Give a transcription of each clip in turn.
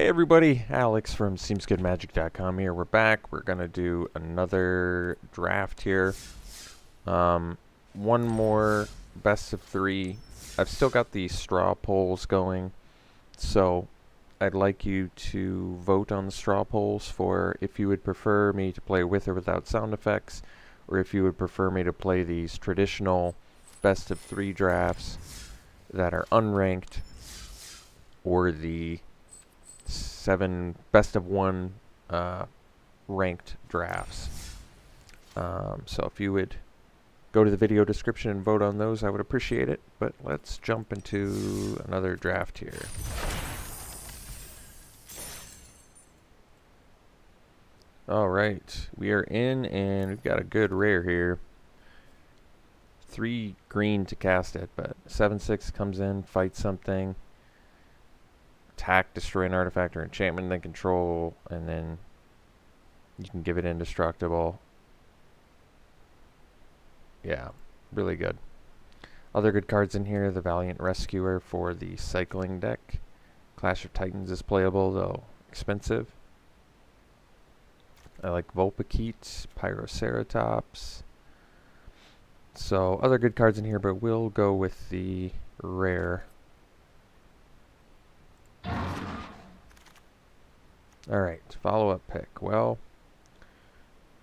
Hey everybody, Alex from SeemsGoodMagic.com here. We're back. We're going to do another draft here. One more best of three. I've still got the straw polls going, so I'd like you to vote on the straw polls for if you would prefer me to play with or without sound effects, or if you would prefer me to play these traditional best of three drafts that are unranked, or the 7 best of 1 ranked drafts. So if you would go to the video description and vote on those, I would appreciate it. But let's jump into another draft here. Alright, we are in, and we've got a good rare here. 3 green to cast it, but 7/6 comes in, fights something. Attack, destroy an artifact or enchantment, then control, and then you can give it indestructible. Yeah, really good. Other good cards in here: the Valiant Rescuer for the cycling deck. Clash of Titans is playable, though expensive. I like Vulpikeet, Pyroceratops. So other good cards in here, but we'll go with the rare. Alright, follow-up pick. Well,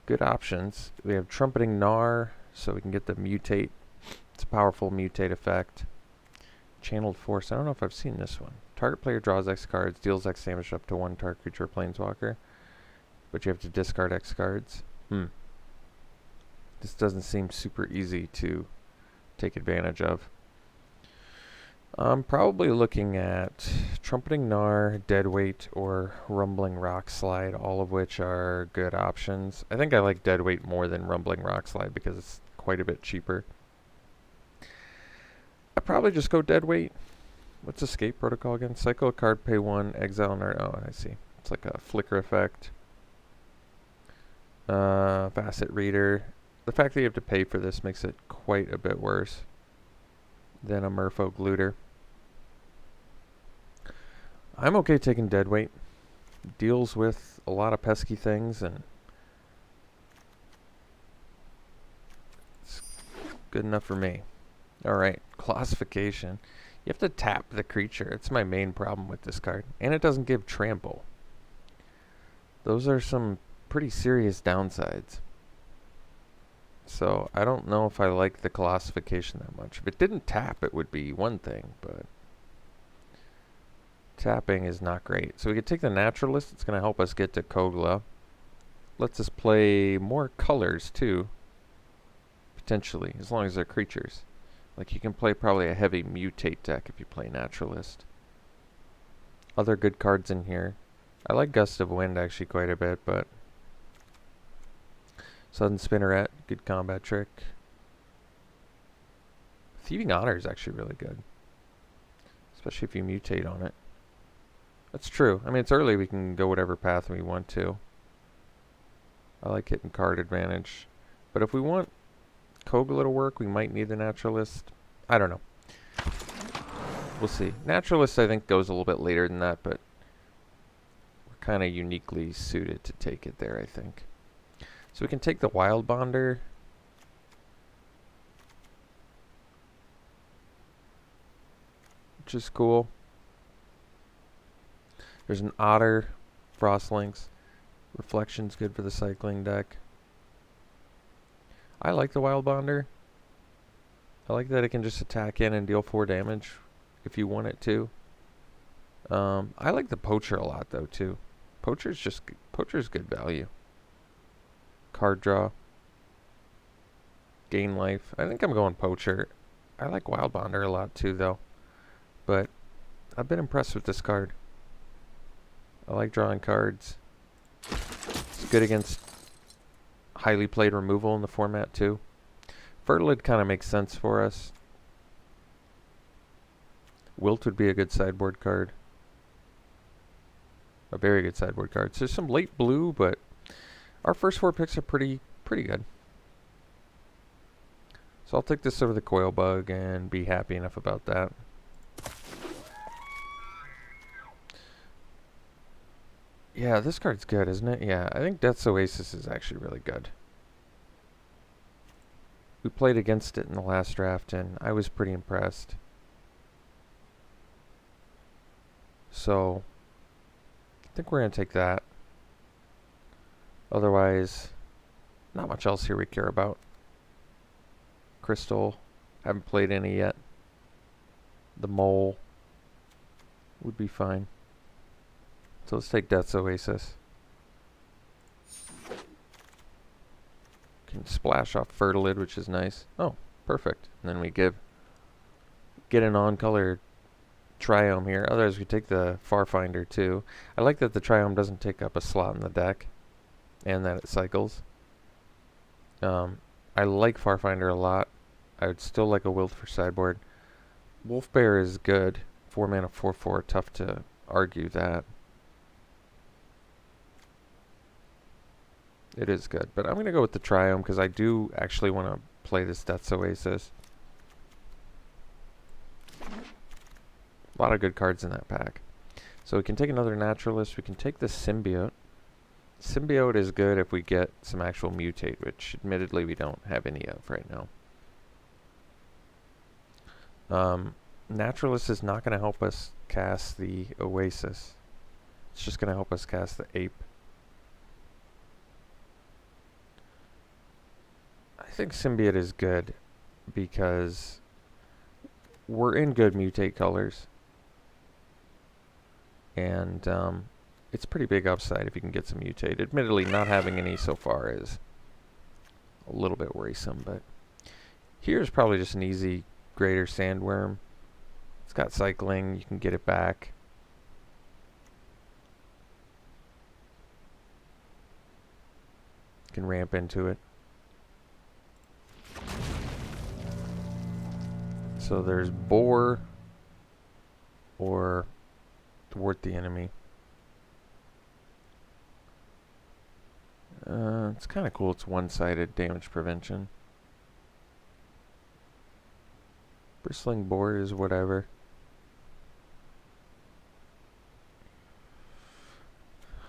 good options. We have Trumpeting Gnar, so we can get the mutate. It's a powerful mutate effect. Channeled Force. I don't know if I've seen this one. Target player draws X cards, deals X damage up to 1 target creature or planeswalker. But you have to discard X cards. This doesn't seem super easy to take advantage of. I'm probably looking at Trumpeting Gnar, Deadweight, or Rumbling Rockslide, all of which are good options. I think I like Deadweight more than Rumbling Rockslide because it's quite a bit cheaper. I'd probably just go Deadweight. What's Escape Protocol again? Cycle a card, pay 1, exile an art. Oh, I see. It's like a flicker effect. Facet Reader. The fact that you have to pay for this makes it quite a bit worse than a Merfolk Looter. I'm okay taking Deadweight. Deals with a lot of pesky things, and it's good enough for me. Alright, Classification. You have to tap the creature. It's my main problem with this card. And it doesn't give Trample. Those are some pretty serious downsides. So I don't know if I like the Classification that much. If it didn't tap, it would be one thing, but tapping is not great. So we could take the Naturalist. It's going to help us get to Kogla. Lets us play more colors too, potentially, as long as they're creatures. Like, you can play probably a heavy mutate deck if you play Naturalist. Other good cards in here. I like Gust of Wind actually quite a bit, but Sudden Spinneret, good combat trick. Thieving Honor is actually really good, especially if you mutate on it. That's true. I mean, it's early. We can go whatever path we want to. I like hitting card advantage. But if we want Kogla to work, we might need the Naturalist. I don't know. We'll see. Naturalist, I think, goes a little bit later than that, but we're kind of uniquely suited to take it there, I think. So we can take the Wild Bonder. Which is cool. There's an Otter, Frostlinks. Reflection's good for the cycling deck. I like the Wild Bonder. I like that it can just attack in and deal 4 damage if you want it to. I like the Poacher a lot though too. Poacher's good value. Card draw. Gain life. I think I'm going Poacher. I like Wild Bonder a lot too though. But I've been impressed with this card. I like drawing cards. It's good against highly played removal in the format too. Fertilid kind of makes sense for us. Wilt would be a good sideboard card. A very good sideboard card. So there's some late blue, but our first 4 picks are pretty good. So I'll take this over the Coil Bug and be happy enough about that. Yeah, this card's good, isn't it? Yeah, I think Death's Oasis is actually really good. We played against it in the last draft, and I was pretty impressed. So, I think we're going to take that. Otherwise, not much else here we care about. Crystal, haven't played any yet. The Mole would be fine. So let's take Death's Oasis. Can splash off Fertilid, which is nice. Oh, perfect. And then we get an on-color Triome here. Otherwise, we take the Farfinder too. I like that the Triome doesn't take up a slot in the deck, and that it cycles. I like Farfinder a lot. I would still like a Wilt for sideboard. Wolf Bear is good. 4 mana, 4/4. Tough to argue that. It is good, but I'm going to go with the Triome because I do actually want to play this Death's Oasis. A lot of good cards in that pack. So we can take another Naturalist. We can take the Symbiote. Symbiote is good if we get some actual Mutate, which admittedly we don't have any of right now. Naturalist is not going to help us cast the Oasis. It's just going to help us cast the Ape. I think Symbiote is good because we're in good Mutate colors. And it's pretty big upside if you can get some Mutate. Admittedly, not having any so far is a little bit worrisome, but here's probably just an easy Greater Sandworm. It's got cycling, you can get it back. You can ramp into it. So there's Boar or thwart the enemy. It's kind of cool. It's one-sided damage prevention. Bristling Boar is whatever.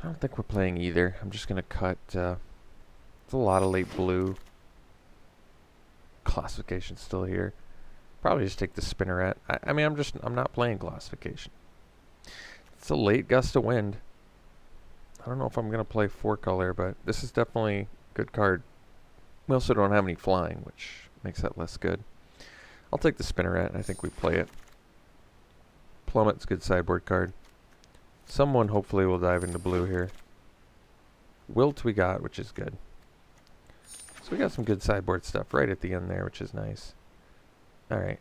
I don't think we're playing either. I'm just going to cut. It's a lot of late blue. Classification's still here. Probably just take the Spinneret. I mean, I'm not playing Classification. It's a late gust of wind. I don't know if I'm going to play 4-color, but this is definitely a good card. We also don't have any flying, which makes that less good. I'll take the Spinneret. I think we play it. Plummet's a good sideboard card. Someone hopefully will dive into blue here. Wilt we got, which is good. So we got some good sideboard stuff right at the end there, which is nice. Alright.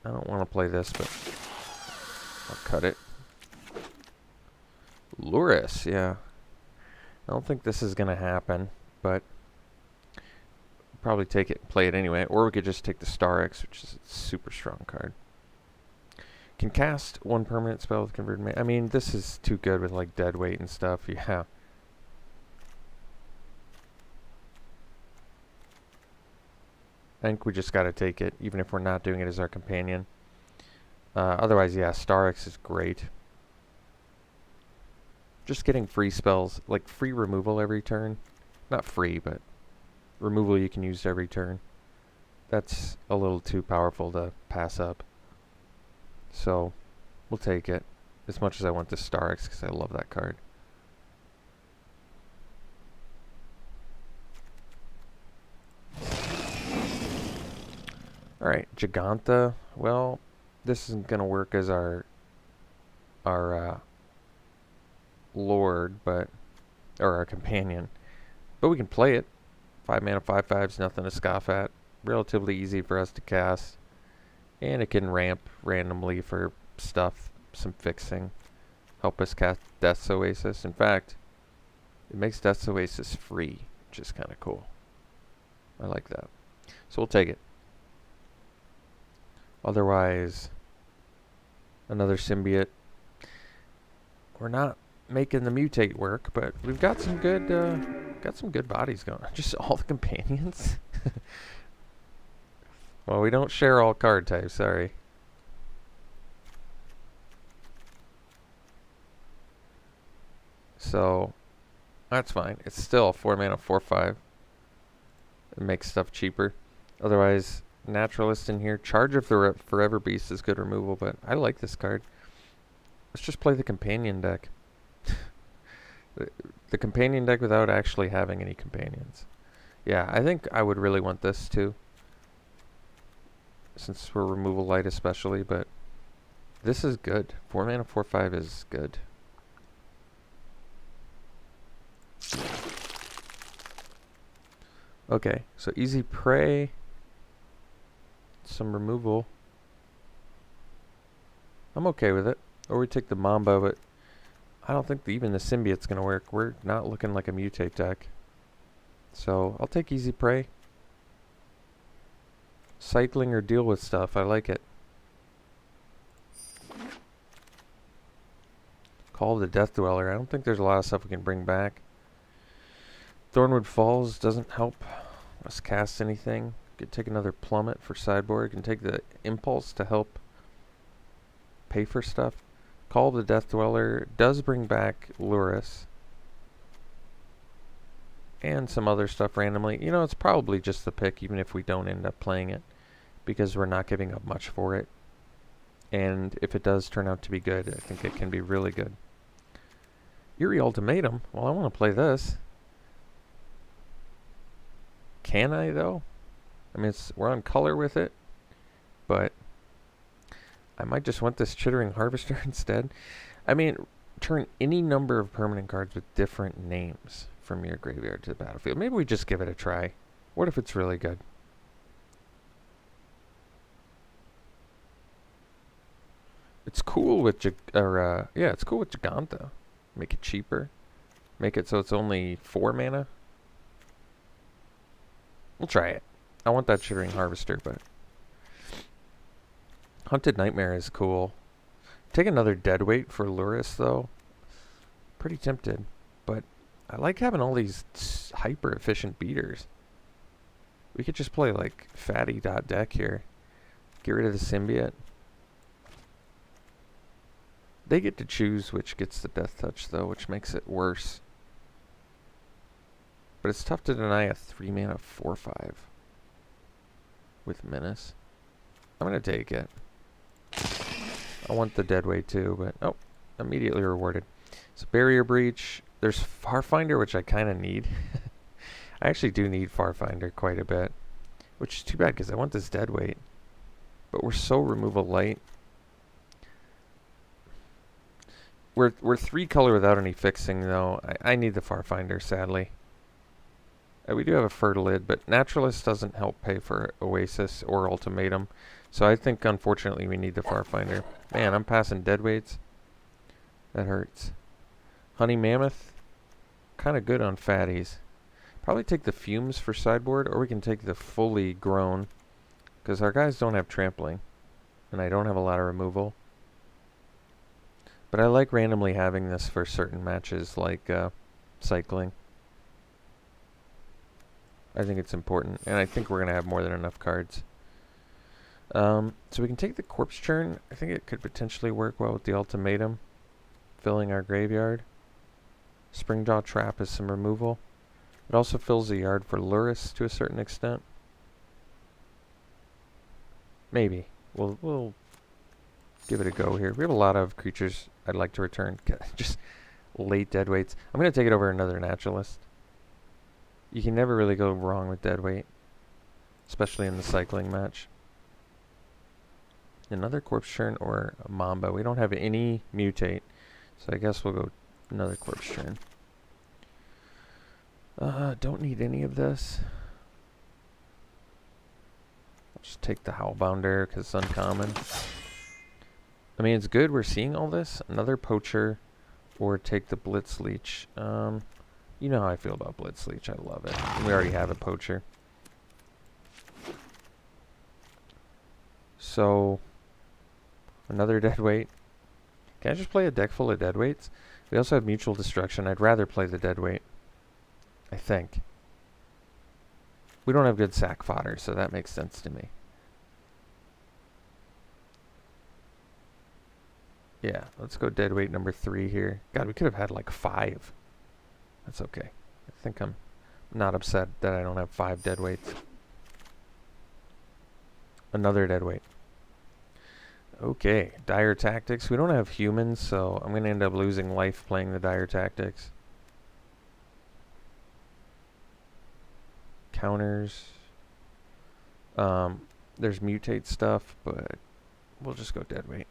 I don't want to play this, but I'll cut it. Lurrus, yeah. I don't think this is going to happen, but probably take it and play it anyway. Or we could just take the Starix, which is a super strong card. Can cast 1 permanent spell with converted mana. I mean, this is too good with like dead weight and stuff. Yeah. I think we just got to take it, even if we're not doing it as our companion. Otherwise, yeah, Starix is great. Just getting free spells, like free removal every turn. Not free, but removal you can use every turn. That's a little too powerful to pass up. So, we'll take it. As much as I want the Starix, because I love that card. Alright, Giganta. Well, this isn't going to work as our Lord, or our companion. But we can play it. 5 mana, 5/5's nothing to scoff at. Relatively easy for us to cast. And it can ramp randomly for stuff, some fixing. Help us cast Death's Oasis. In fact, it makes Death's Oasis free, which is kind of cool. I like that. So we'll take it. Otherwise, another Symbiote. We're not making the Mutate work, but we've got some good bodies going. Just all the companions. Well, we don't share all card types, sorry. So that's fine. It's still 4 mana, 4/5. It makes stuff cheaper. Otherwise, Naturalist in here. Charge of the Forever Beast is good removal, but I like this card. Let's just play the companion deck. The companion deck without actually having any companions. Yeah, I think I would really want this too. Since we're removal light especially, but this is good. 4 mana, 4/5 is good. Okay, so easy prey. Some removal. I'm okay with it. Or we take the Mamba, but I don't think even the Symbiote's going to work. We're not looking like a mutate deck. So I'll take easy prey. Cycling or deal with stuff. I like it. Call of the Death Dweller. I don't think there's a lot of stuff we can bring back. Thornwood Falls doesn't help us cast anything. Could take another Plummet for sideboard. Can take the Impulse to help pay for stuff. Call of the Death Dweller does bring back Lurrus. And some other stuff randomly. You know, it's probably just the pick, even if we don't end up playing it. Because we're not giving up much for it. And if it does turn out to be good, I think it can be really good. Eerie Ultimatum. Well, I want to play this. Can I, though? I mean, we're on color with it. But I might just want this Chittering Harvester instead. I mean, turn any number of permanent cards with different names from your graveyard to the battlefield. Maybe we just give it a try. What if it's really good? It's cool with it's cool with Giganta. Make it cheaper. Make it so it's only 4 mana. We'll try it. I want that Chittering Harvester, but Hunted Nightmare is cool. Take another Deadweight for Lurrus, though. Pretty tempted, but I like having all these hyper efficient beaters. We could just play like fatty.deck here. Get rid of the Symbiote. They get to choose which gets the Death Touch, though, which makes it worse. But it's tough to deny a 3 mana 4/5 with Menace. I'm going to take it. I want the Deadweight too, but oh, immediately rewarded. So Barrier Breach. There's Farfinder, which I kind of need. I actually do need Farfinder quite a bit, which is too bad because I want this Deadweight. But we're so removal light. We're 3 color without any fixing, though. I need the Farfinder, sadly. We do have a Fertilid, but Naturalist doesn't help pay for Oasis or Ultimatum. So I think, unfortunately, we need the Farfinder. Man, I'm passing Deadweights. That hurts. Honey Mammoth. Kind of good on fatties. Probably take the Fumes for sideboard, or we can take the fully grown. Because our guys don't have trampling. And I don't have a lot of removal. But I like randomly having this for certain matches, like cycling. I think it's important, and I think we're going to have more than enough cards. So we can take the Corpse Churn. I think it could potentially work well with the Ultimatum, filling our graveyard. Springjaw Trap is some removal. It also fills the yard for Lurrus to a certain extent. Maybe. We'll give it a go here. We have a lot of creatures I'd like to return. Just late Deadweights. I'm going to take it over another Naturalist. You can never really go wrong with Deadweight, especially in the cycling match. Another Corpse Churn or a Mamba. We don't have any mutate, so I guess we'll go another Corpse Churn. Don't need any of this. I'll just take the Howlbounder because it's uncommon. I mean, it's good we're seeing all this. Another Poacher, or take the Blitz Leech. You know how I feel about Blitz Leech. I love it. And we already have a Poacher. So, another Deadweight. Can I just play a deck full of Deadweights? We also have Mutual Destruction. I'd rather play the Deadweight. I think. We don't have good sack fodder, so that makes sense to me. Yeah, let's go dead weight number 3 here. God, we could have had like 5. That's okay. I think I'm not upset that I don't have 5 dead weights. Another dead weight. Okay, dire tactics. We don't have humans, so I'm going to end up losing life playing the dire tactics. Counters. There's mutate stuff, but we'll just go dead weight.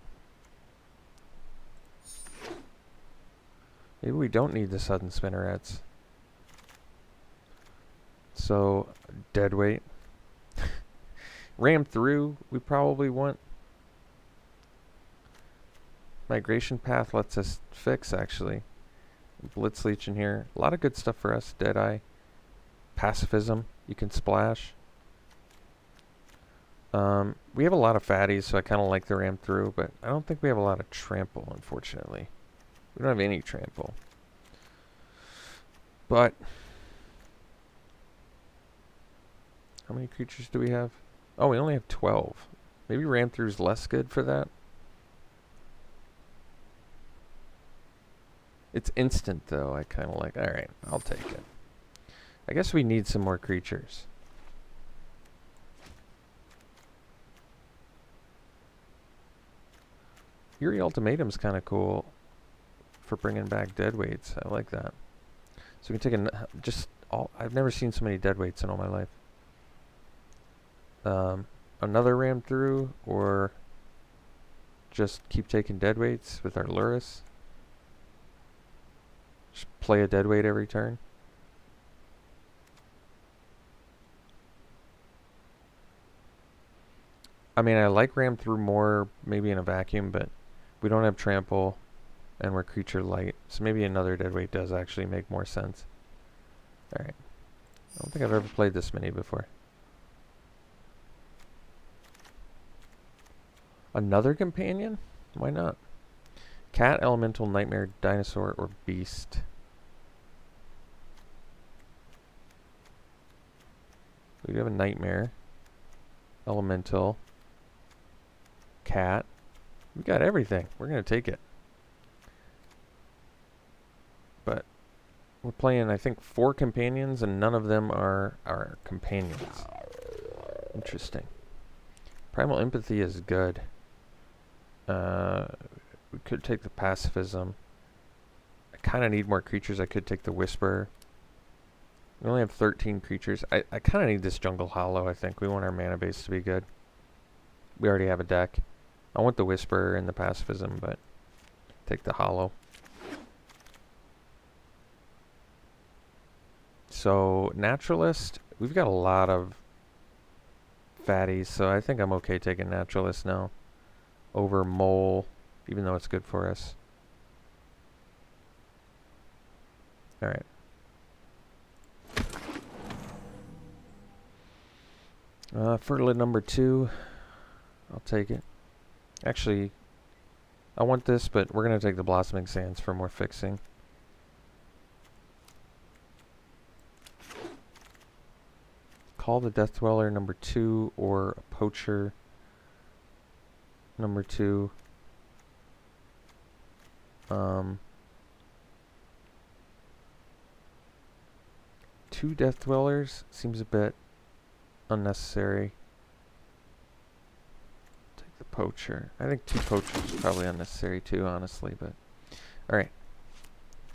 Maybe we don't need the sudden spinnerets. So, dead weight. Ram through, we probably want. Migration path lets us fix, actually. Blitz Leech in here. A lot of good stuff for us. Deadeye. Pacifism. You can splash. We have a lot of fatties, so I kind of like the ram through, but I don't think we have a lot of trample, unfortunately. We don't have any trample. But how many creatures do we have? Oh, we only have 12. Maybe ram through is less good for that. It's instant, though. I kind of like. All right, I'll take it. I guess we need some more creatures. Eerie Ultimatum's kind of cool for bringing back deadweights. I like that. So we can take I've never seen so many deadweights in all my life. Another ram through, or just keep taking deadweights with our Luris. Just play a deadweight every turn. I mean, I like ram through more, maybe in a vacuum, but we don't have trample, and we're creature light, so maybe another deadweight does actually make more sense. Alright. I don't think I've ever played this many before. Another companion? Why not? Cat, elemental, nightmare, dinosaur, or beast. We do have a nightmare. Elemental. Cat. We got everything. We're going to take it. But we're playing, I think, 4 companions, and none of them are our companions. Interesting. Primal Empathy is good. We could take the Pacifism. I kind of need more creatures. I could take the Whisper. We only have 13 creatures. I kind of need this Jungle Hollow, I think. We want our mana base to be good. We already have a deck. I want the Whisper and the Pacifism, but take the Hollow. So, Naturalist, we've got a lot of fatties, so I think I'm okay taking Naturalist now over Mole, even though it's good for us. Alright. Fertilid number 2. I'll take it. Actually, I want this, but we're going to take the Blossoming Sands for more fixing. Call the Death Dweller number 2, or a Poacher number 2. 2 Death Dwellers seems a bit unnecessary. Take the Poacher. I think 2 Poachers is probably unnecessary too, honestly, but alright.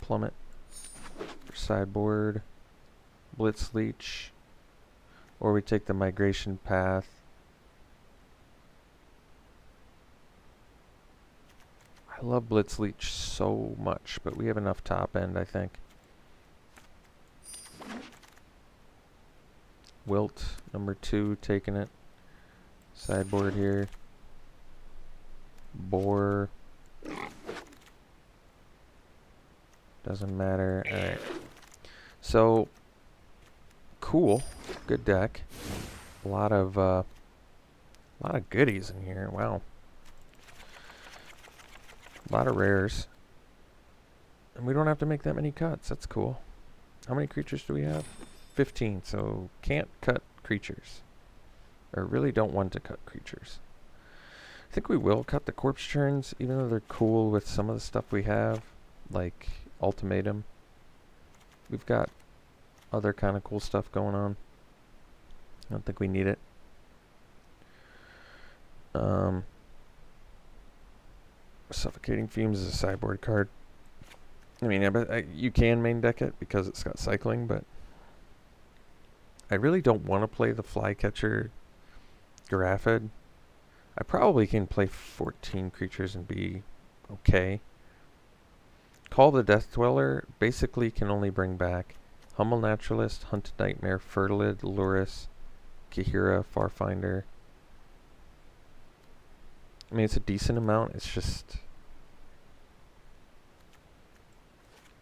Plummet for sideboard. Blitz Leech. Or we take the Migration Path. I love Blitz Leech so much, but we have enough top end, I think. Wilt, number 2, taking it. Sideboard here. Boar. Doesn't matter. Alright. So, cool. Good deck. A lot of goodies in here. Wow. A lot of rares. And we don't have to make that many cuts. That's cool. How many creatures do we have? 15, so can't cut creatures. Or really don't want to cut creatures. think we will cut the corpse churns, even though they're cool with some of the stuff we have, like Ultimatum. We've got other kind of cool stuff going on. I don't think we need it. Suffocating Fumes is a sideboard card. I mean, you can main deck it because it's got cycling, but I really don't want to play the Flycatcher Giraffid. I probably can play 14 creatures and be okay. Call the Death Dweller basically can only bring back Humble Naturalist, Hunted Nightmare, Fertilid, Lurrus, Kahira, Farfinder. I mean, it's a decent amount. It's just...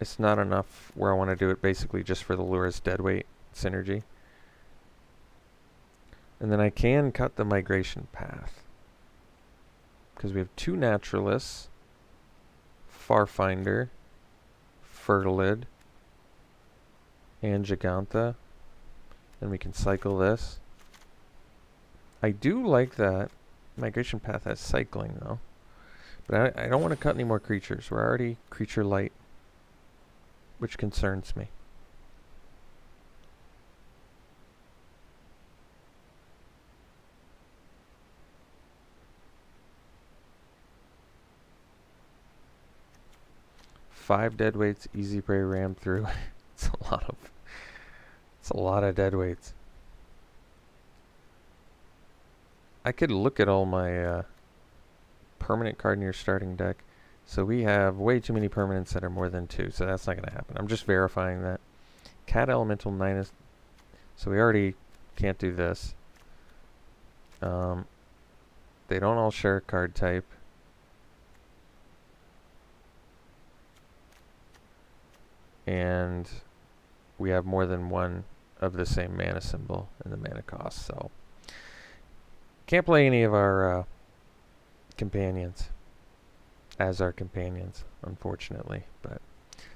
it's not enough where I want to do it basically just for the Lurrus Deadweight synergy. And then I can cut the Migration Path, because we have 2 Naturalists, Farfinder, Fertilid, and Giganta. And we can cycle this. I do like that Migration Path has cycling though. But I don't want to cut any more creatures. We're already creature light, which concerns me. Five deadweights, easy prey ram through. It's a lot of deadweights. I could look at all my permanent card in your starting deck. So we have way too many permanents that are more than 2, so that's not going to happen. I'm just verifying that. Cat Elemental 9 is... so we already can't do this. They don't all share a card type. And we have more than one of the same mana symbol in the mana cost, so... can't play any of our companions as our companions, unfortunately. But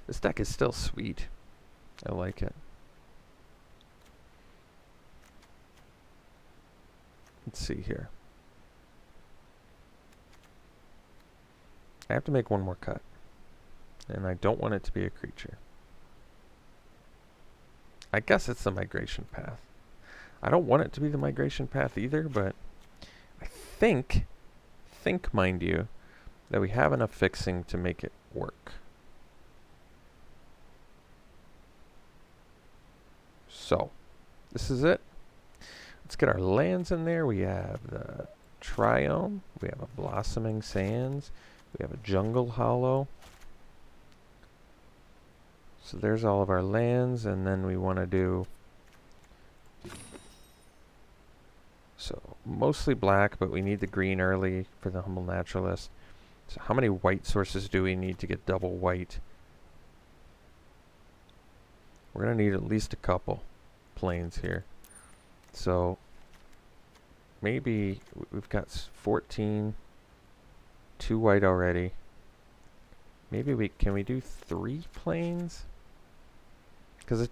this deck is still sweet. I like it. Let's see here. I have to make one more cut. And I don't want it to be a creature. I guess it's the Migration Path. I don't want it to be the Migration Path either, but I think, mind you, that we have enough fixing to make it work. So, this is it. Let's get our lands in there. We have the Triome. We have a Blossoming Sands. We have a Jungle Hollow. So there's all of our lands, and then we want to do... so, mostly black, but we need the green early for the Humble Naturalist. So how many white sources do we need to get double white? We're going to need at least a couple planes here. So, maybe we've got 14, 2 white already. Maybe can we do 3 planes? Because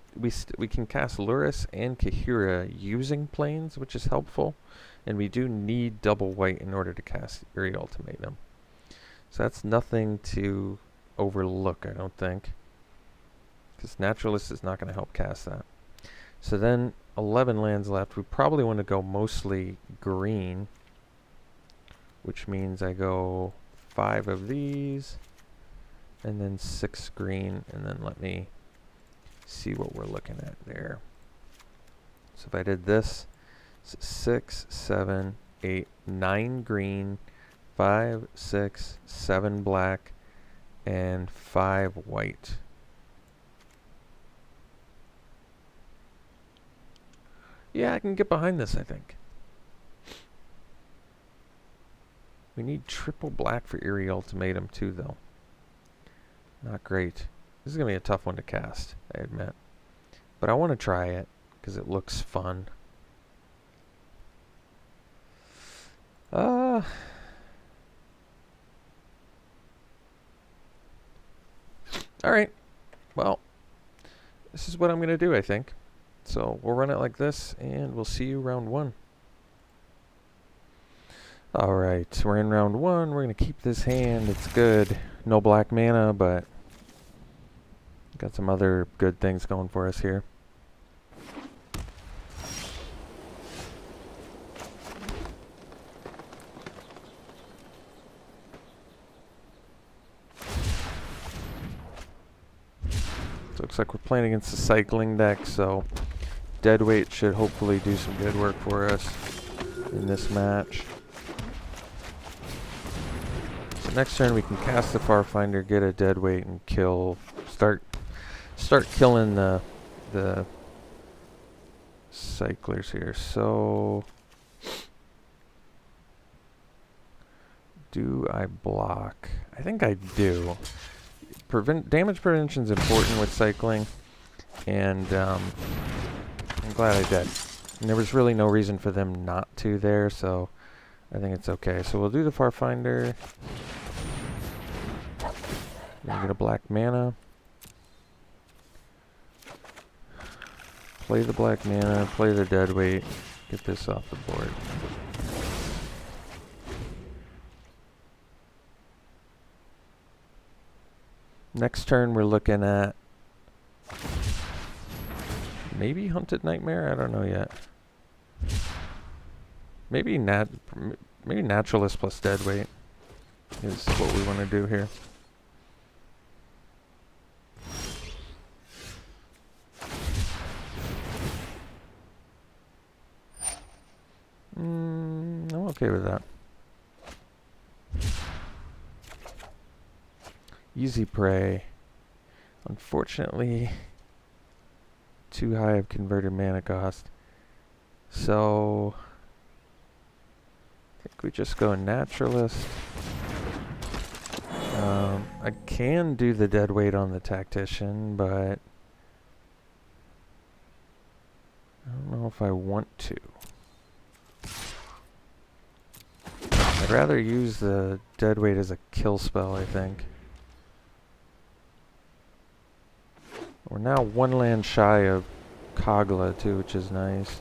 we can cast Lurrus and Kahira using planes, which is helpful. And we do need double white in order to cast Eerie Ultimatum. So that's nothing to overlook, I don't think. Because Naturalist is not going to help cast that. So then 11 lands left. We probably want to go mostly green, which means I go 5 of these, and then 6 green, and then let me see what we're looking at there. So if I did this, 6, 7, 8, 9 green, 5, 6, 7 black, and 5 white. Yeah, I can get behind this, I think. We need triple black for Eerie Ultimatum too, though. Not great. This is going to be a tough one to cast, I admit. But I want to try it, because it looks fun. Alright. Well, this is what I'm going to do, I think. So, we'll run it like this, and we'll see you round 1. Alright, we're in round 1. We're going to keep this hand. It's good. No black mana, but got some other good things going for us here. Looks like we're playing against a cycling deck, so deadweight should hopefully do some good work for us in this match. So next turn we can cast the Farfinder, get a deadweight, and start killing the cyclers here. So do I block? I think I do. Damage prevention is important with cycling, and I'm glad I did. And there was really no reason for them not to there, so I think it's okay. So we'll do the Farfinder. We'll get a black mana. Play the black mana, play the deadweight, get this off the board. Next turn we're looking at maybe Hunted Nightmare? I don't know yet. Maybe Naturalist plus Deadweight is what we want to do here. I'm okay with that. Easy Prey. Unfortunately, too high of converted mana cost. So, I think we just go Naturalist. I can do the Deadweight on the Tactician, but I don't know if I want to. I'd rather use the Deadweight as a kill spell, I think. We're now one land shy of Kogla too, which is nice.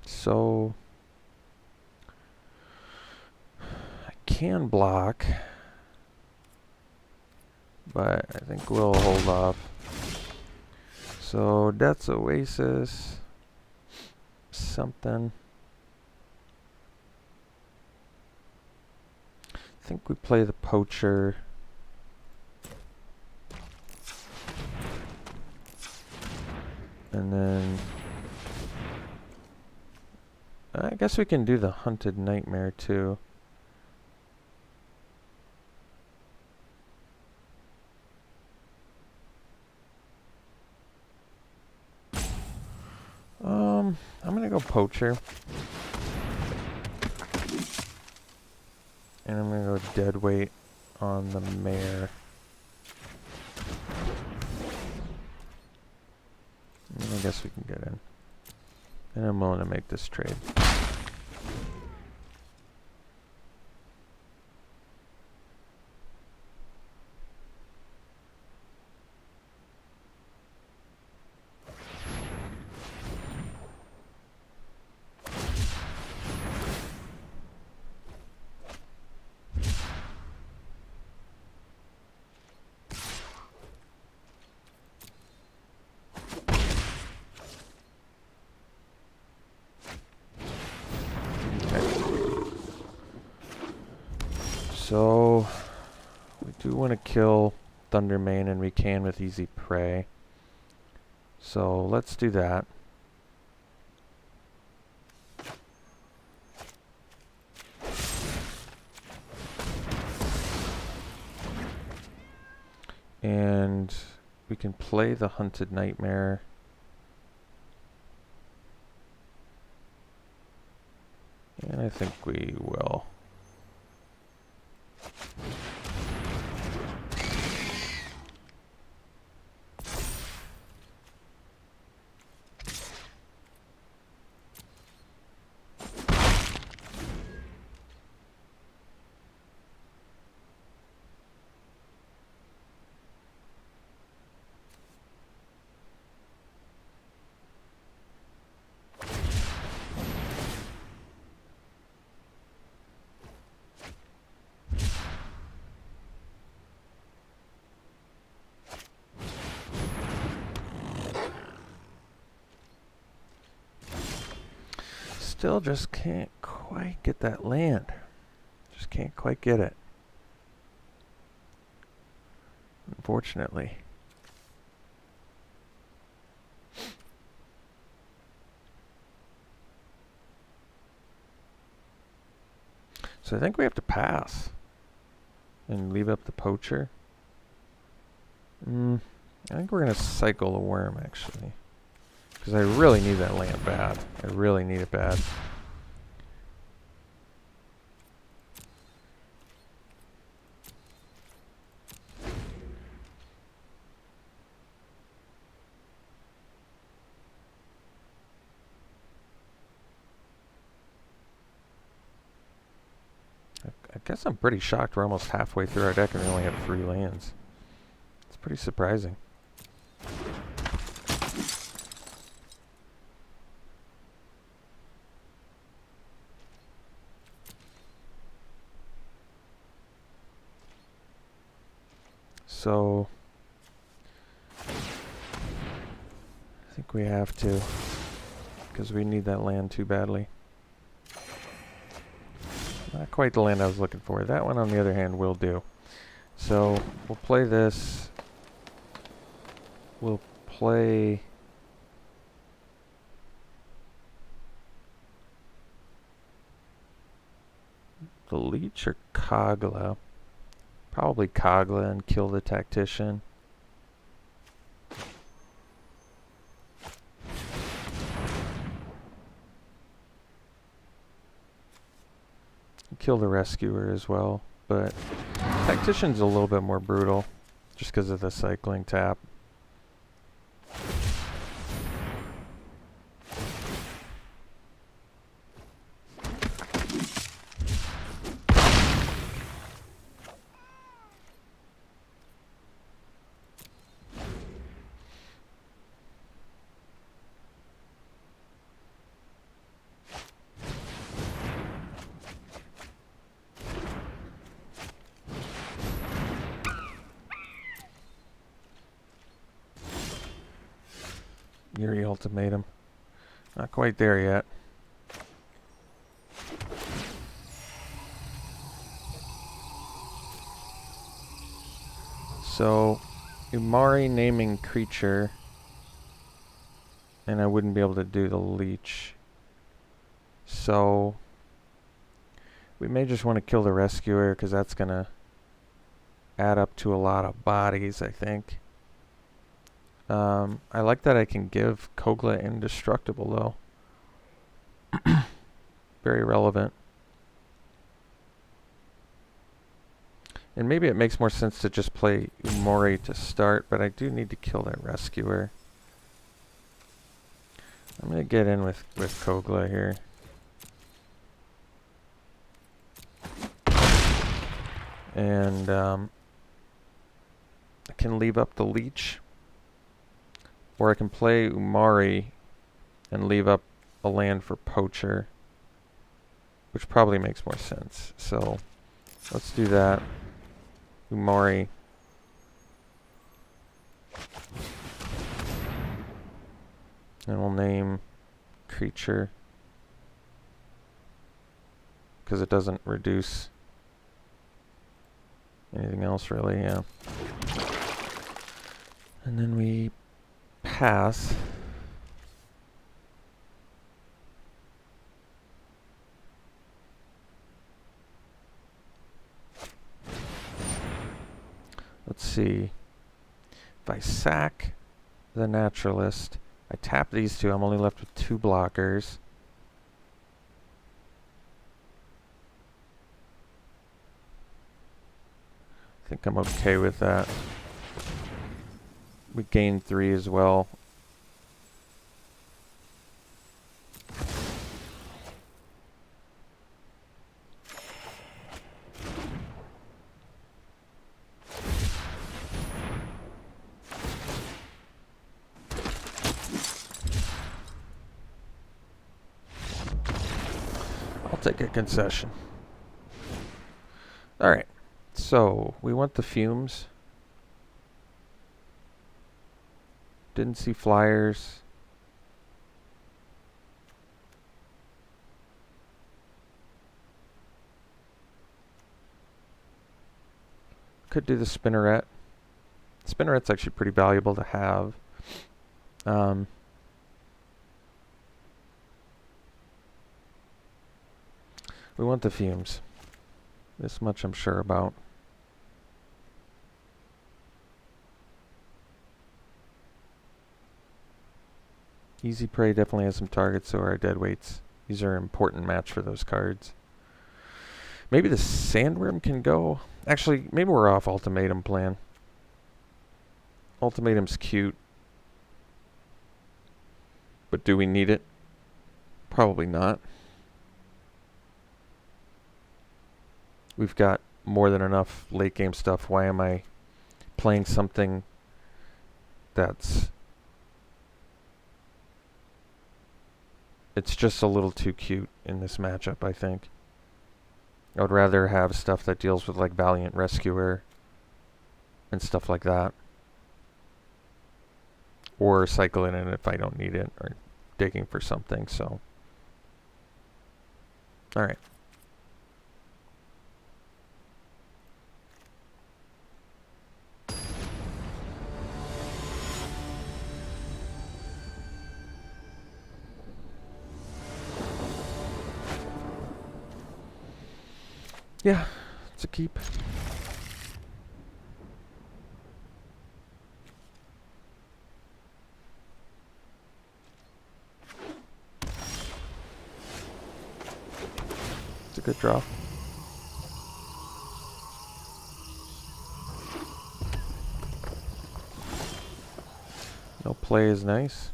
So I can block, but I think we'll hold off. So Death's Oasis, something. I think we play the Poacher. And then I guess we can do the Hunted Nightmare too. I'm gonna go Poacher. And I'm gonna go Deadweight on the Mare. And I guess we can get in. And I'm willing to make this trade. So, we do want to kill Thundermane, and we can with Easy Prey. So, let's do that. And we can play the Hunted Nightmare. And I think we will. Still just can't quite get that land. Just can't quite get it. Unfortunately. So I think we have to pass. And leave up the poacher. I think we're going to cycle the worm, actually. Because I really need that land bad. I really need it bad. I guess I'm pretty shocked we're almost halfway through our deck and we only have 3 lands. It's pretty surprising. So I think we have to, because we need that land too badly. Not quite the land I was looking for. That one, on the other hand, will do. So we'll play this. We'll play the Leech or Kogla. Probably Kogla and kill the Tactician. Kill the Rescuer as well, but Tactician's a little bit more brutal just because of the cycling tap. Yuri Ultimatum. Not quite there yet. So, Umari naming creature, and I wouldn't be able to do the Leech. So, we may just want to kill the Rescuer, because that's going to add up to a lot of bodies, I think. I like that I can give Kogla Indestructible, though. Very relevant. And maybe it makes more sense to just play Umori to start, but I do need to kill that Rescuer. I'm going to get in with Kogla here. And I can leave up the Leech. Or I can play Umari and leave up a land for Poacher, which probably makes more sense. So let's do that. Umari. And we'll name creature, because it doesn't reduce anything else really, yeah. And then we pass. Let's see. If I sack the Naturalist, I tap these two, I'm only left with 2 blockers. I think I'm okay with that. We gain 3 as well. I'll take a concession. Alright, so we want the Fumes. Didn't see flyers. Could do the spinneret. Spinneret's actually pretty valuable to have. We want the fumes. This much I'm sure about. Easy Prey definitely has some targets, so are our deadweights. These are an important match for those cards. Maybe the Sandworm can go. Actually, maybe we're off Ultimatum plan. Ultimatum's cute. But do we need it? Probably not. We've got more than enough late game stuff. Why am I playing something that's... It's just a little too cute in this matchup, I think. I would rather have stuff that deals with like Valiant Rescuer and stuff like that. Or cycle it in if I don't need it, or digging for something, so. Alright. Yeah, it's a keep. It's a good draw. No play is nice.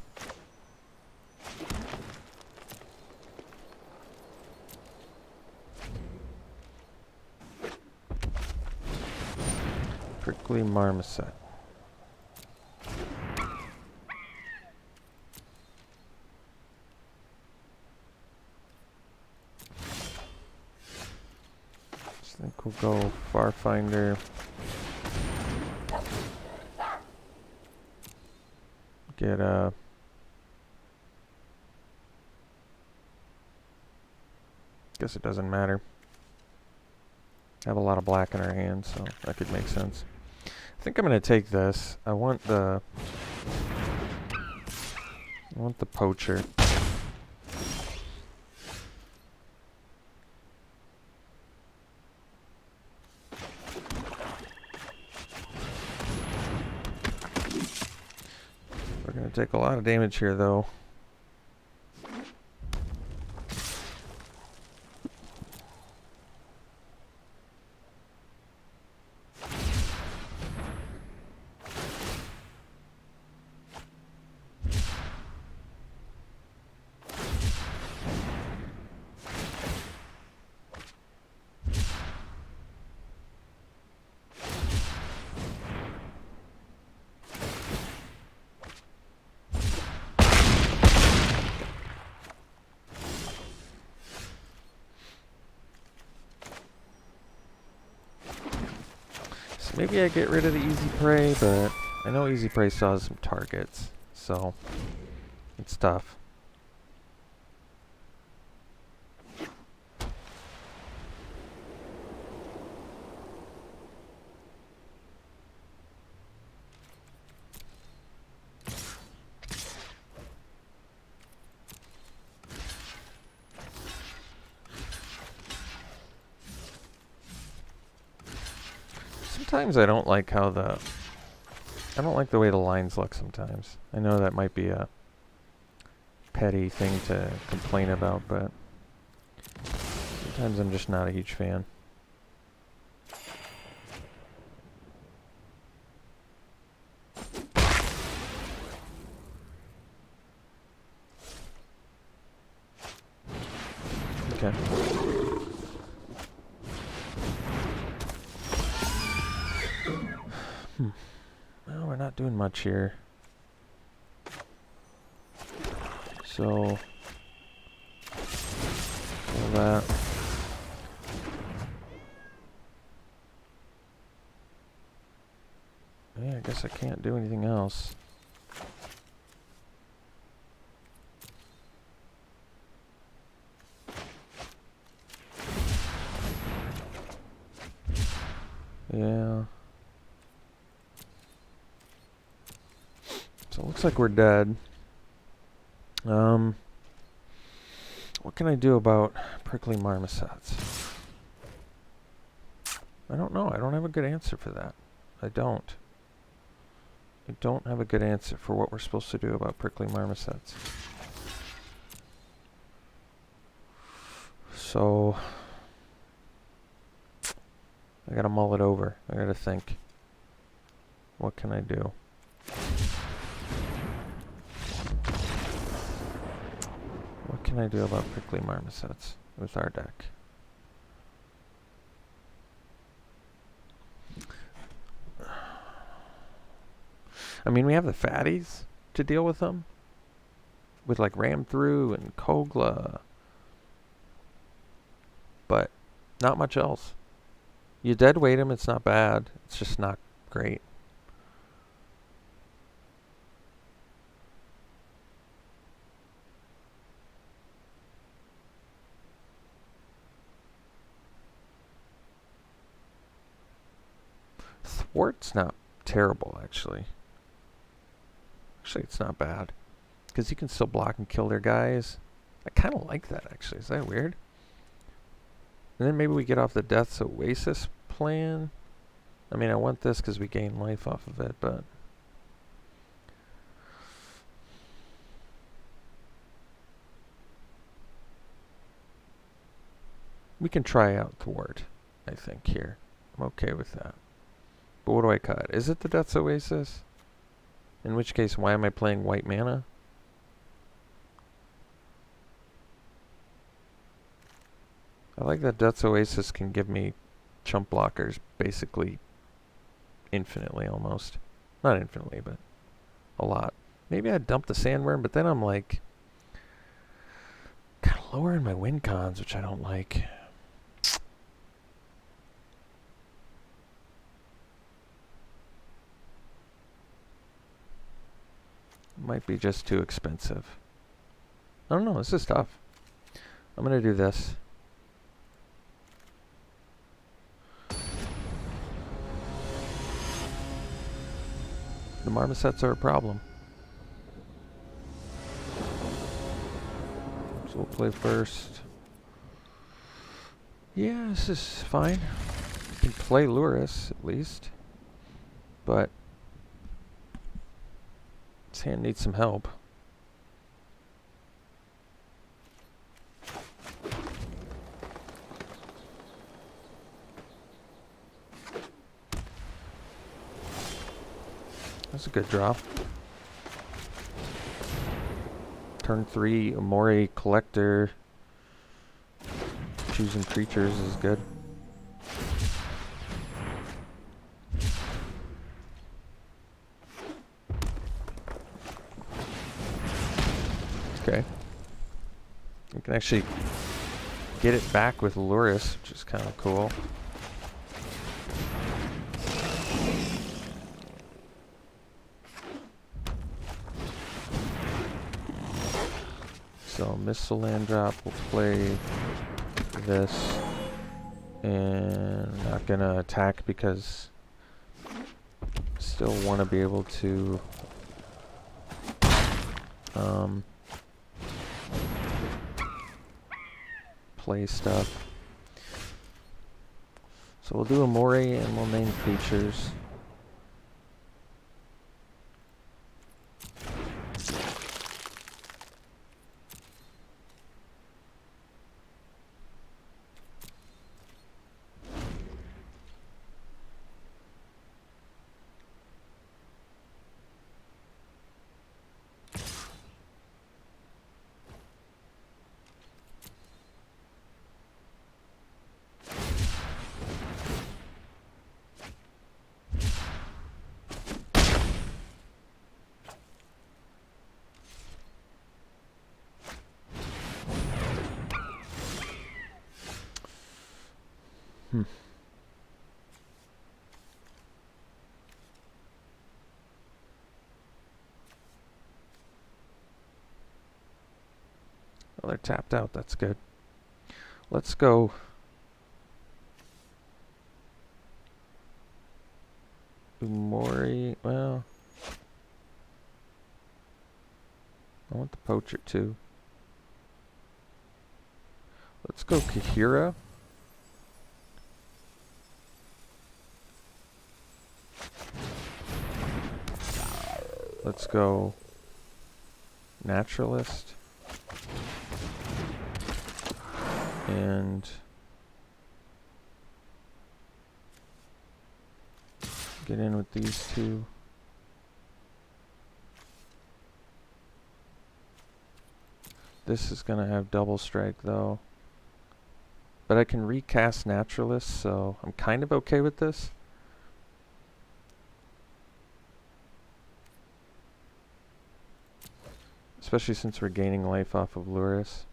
Prickly Marmoset. I think we'll go Farfinder. Get a... Guess it doesn't matter. Have a lot of black in our hands, so that could make sense. I think I'm going to take this. I want the poacher. We're going to take a lot of damage here, though. Maybe I get rid of the Easy Prey, but I know Easy Prey still has some targets, so it's tough. Sometimes I don't like how I don't like the way the lines look sometimes. I know that might be a petty thing to complain about, but sometimes I'm just not a huge fan. Okay. Well, we're not doing much here. So, all that. Yeah, I guess I can't do anything else. Yeah, looks like we're dead. What can I do about prickly marmosets? I don't know. I don't have a good answer for that. I don't have a good answer for what we're supposed to do about prickly marmosets. So I gotta mull it over. I gotta think. What can I do? What can I do about prickly marmosets with our deck? I mean, we have the fatties to deal with them. With like Ram Through and Kogla. But not much else. You dead weight him, it's not bad. It's just not great. Thwart's not terrible, actually. Actually, it's not bad. Because you can still block and kill their guys. I kind of like that, actually. Is that weird? And then maybe we get off the Death's Oasis plan. I mean, I want this because we gain life off of it, but... we can try out Thwart, I think, here. I'm okay with that. But what do I cut? Is it the Death's Oasis? In which case, why am I playing white mana? I like that Death's Oasis can give me chump blockers basically infinitely almost. Not infinitely, but a lot. Maybe I'd dump the Sandworm, but then I'm like kind of lowering my win cons, which I don't like. Might be just too expensive. I don't know, this is tough. I'm gonna do this. The marmosets are a problem. So we'll play first. Yeah, this is fine. We can play Lurrus, at least. But this hand needs some help. That's a good draw. Turn 3, Amori Collector. Choosing creatures is good. Okay. We can actually get it back with Lurrus, which is kind of cool. So Missile Land Drop, we'll play this. And I'm not gonna attack because still want to be able to play stuff. So we'll do a Mori and we'll name creatures. Well, they're tapped out. That's good. Let's go. Umori. Well, I want the poacher too. Let's go Kahira. Let's go Naturalist. And get in with these two. This is going to have double strike though. But I can recast Naturalist, so I'm kind of okay with this. Especially since we're gaining life off of Luris.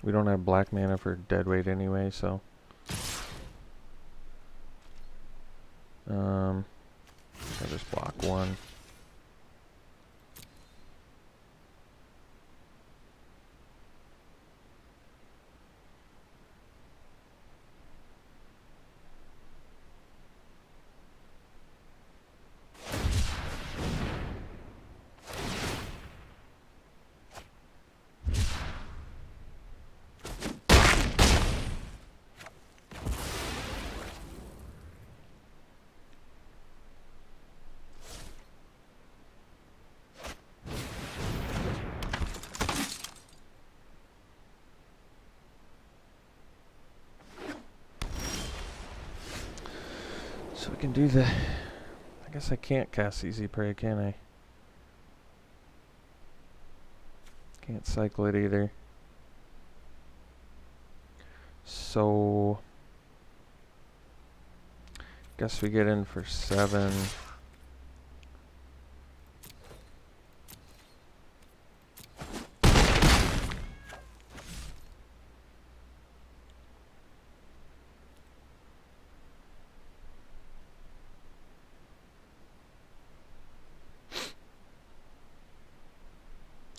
We don't have black mana for deadweight anyway, so I'll just block one. So we can do the... I guess I can't cast Easy Prey, can I? Can't cycle it either. So... guess we get in for 7.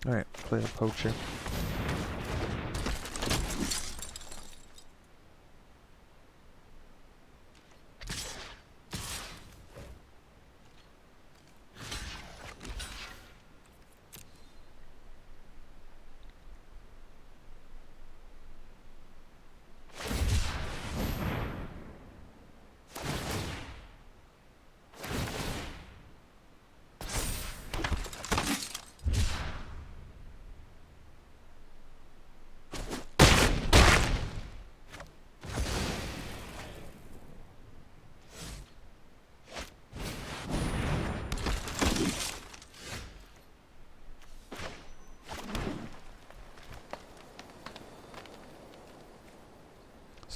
Alright, play the poacher.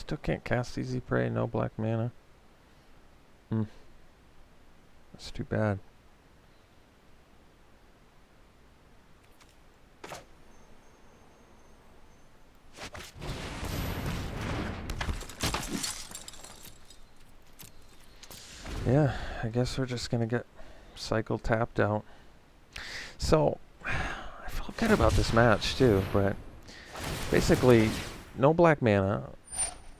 Still can't cast Easy Prey, no black mana. That's too bad. Yeah, I guess we're just gonna get cycle tapped out. So, I felt good about this match too, but basically, no black mana.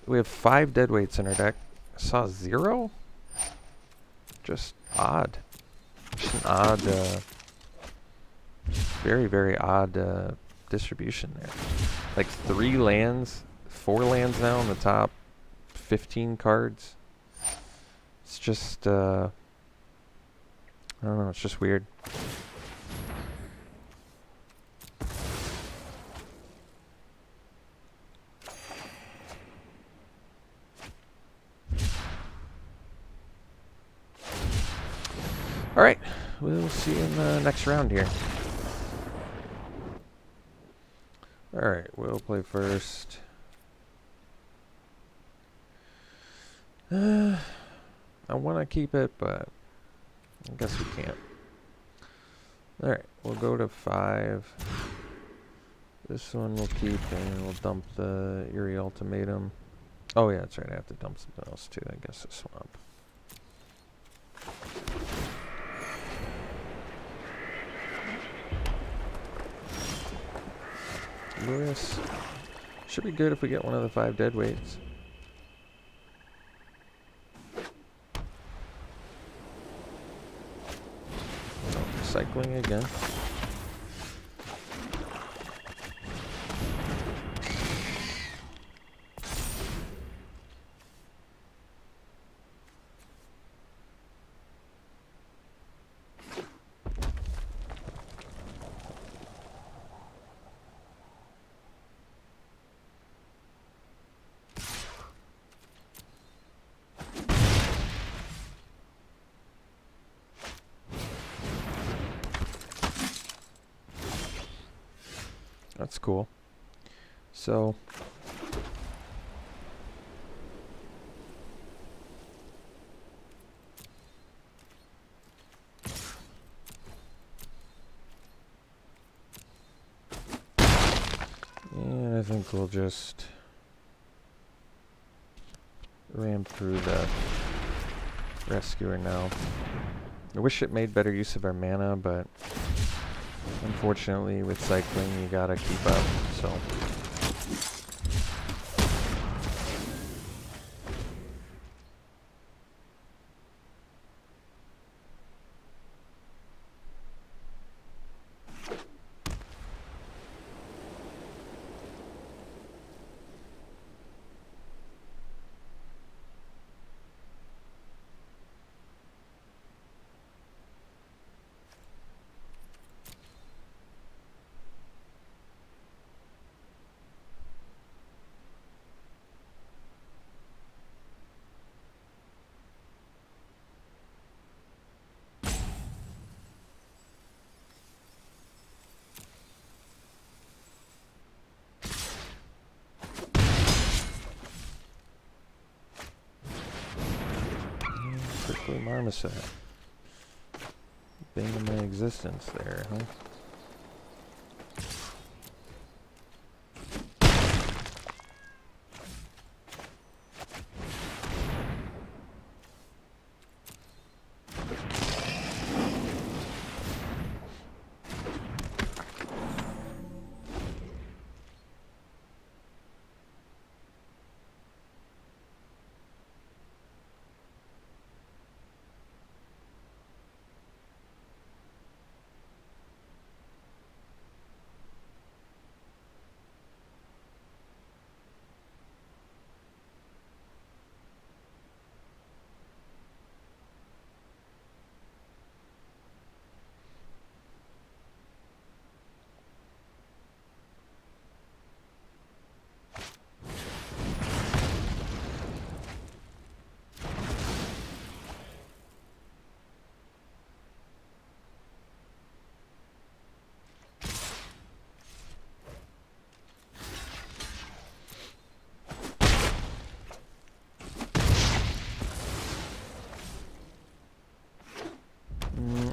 We have 5 deadweights in our deck. I saw 0? Just odd. Just an odd, very, very odd distribution there. Like 3 lands, 4 lands now on the top, 15 cards. It's just, I don't know, it's just weird. Alright, we'll see you in the next round here. Alright, we'll play first. I want to keep it, but I guess we can't. Alright, we'll go to 5. This one we'll keep, and we'll dump the Eerie Ultimatum. Oh yeah, that's right, I have to dump something else too, I guess a swamp. Luris Should be good if we get one of the 5 dead weights. Oh, recycling again. That's cool. So and I think we'll just ram through the rescuer now. I wish it made better use of our mana, but unfortunately with cycling you gotta keep up, so. Quickly marmoset. Bane of my existence there, huh?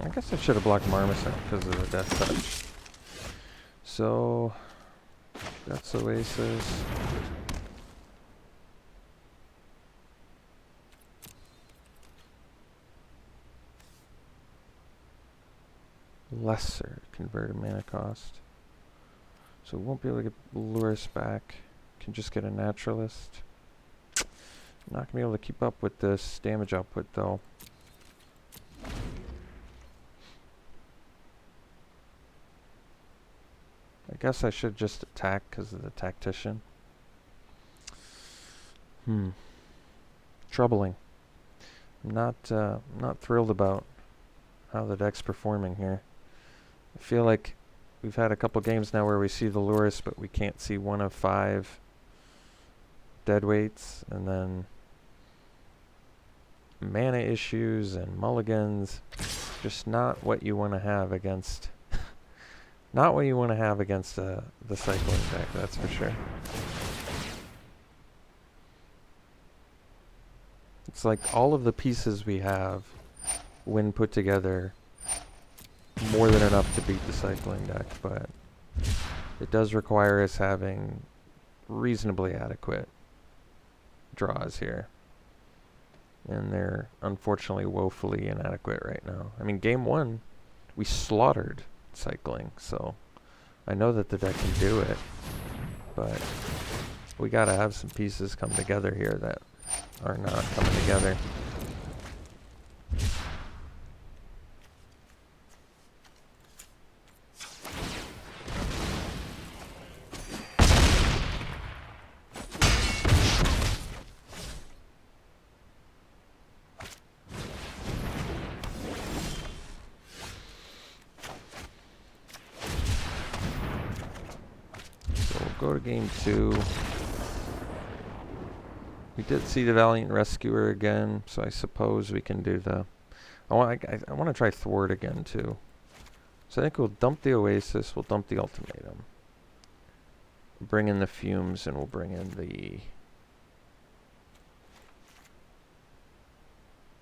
I guess I should have blocked Marmoset because of the Death Touch. So, that's Oasis. Lesser converted mana cost. So we won't be able to get Lurrus back. Can just get a Naturalist. Not going to be able to keep up with this damage output though. I guess I should just attack because of the Tactician. Troubling. I'm not thrilled about how the deck's performing here. I feel like we've had a couple games now where we see the Lurrus, but we can't see one of 5 deadweights, and then mana issues and mulligans. Just not what you want to have against. Not what you want to have against the cycling deck, that's for sure. It's like all of the pieces we have, when put together, more than enough to beat the cycling deck, but it does require us having reasonably adequate draws here. And they're unfortunately woefully inadequate right now. I mean, game 1, we slaughtered cycling, so I know that the deck can do it, but We gotta have some pieces come together here that are not coming together. Go to game 2. We did see the Valiant Rescuer again, so I suppose we can do the... I want to try Thwart again, too. So I think we'll dump the Oasis, we'll dump the Ultimatum. Bring in the Fumes, and we'll bring in the...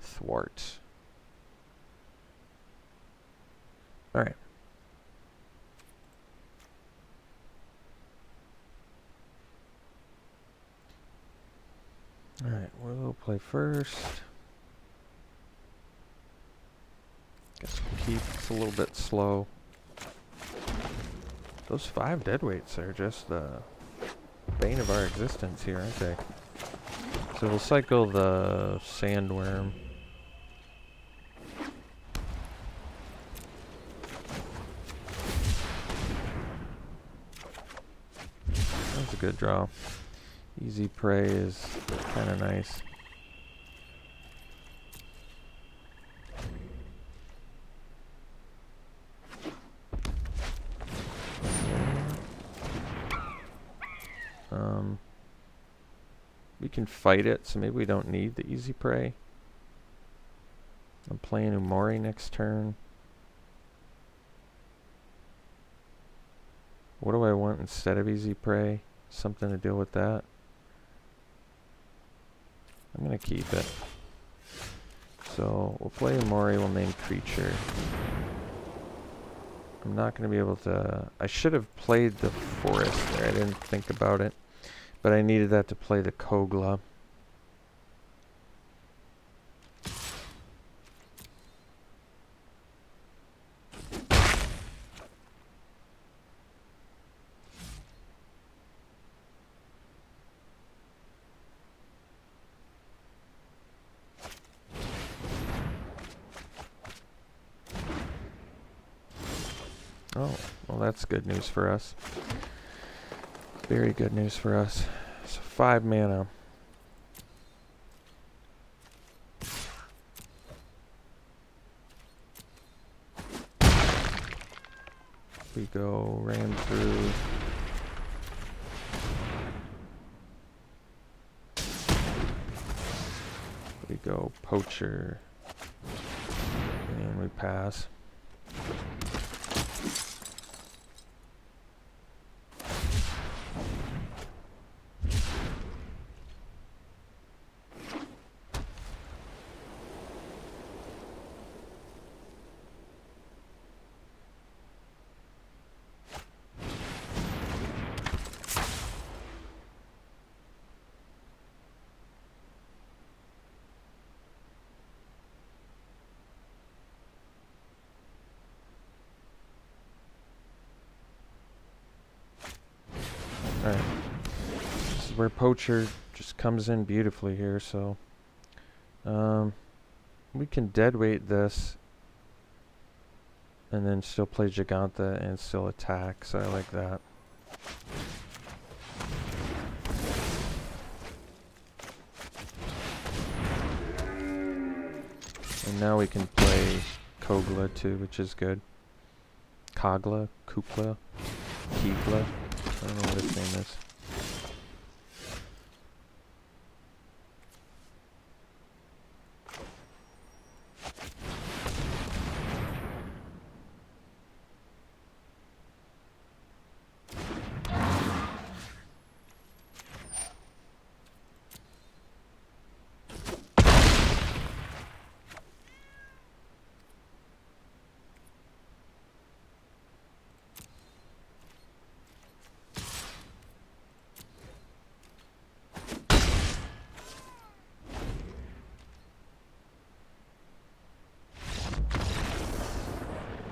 Thwart. Alright. Alright, we'll play first. Guess we'll keep. It's a little bit slow. Those 5 deadweights are just the bane of our existence here, aren't they? So we'll cycle the Sandworm. That's a good draw. Easy Prey is kind of nice. We can fight it, so maybe we don't need the Easy Prey. I'm playing Umori next turn. What do I want instead of Easy Prey? Something to deal with that. I'm going to keep it. So we'll play Umori, we'll name creature. I'm not going to be able to... I should have played the Forest there, I didn't think about it. But I needed that to play the Kogla. Oh, well that's good news for us. Very good news for us. So 5 mana. We go ran through. We go Poacher. And we pass. Alright, this is where Poacher just comes in beautifully here, so we can deadweight this and then still play Giganta and still attack, so I like that. And now we can play Kogla too, which is good. Kogla, Kukla, Kigla. I don't know what its name is.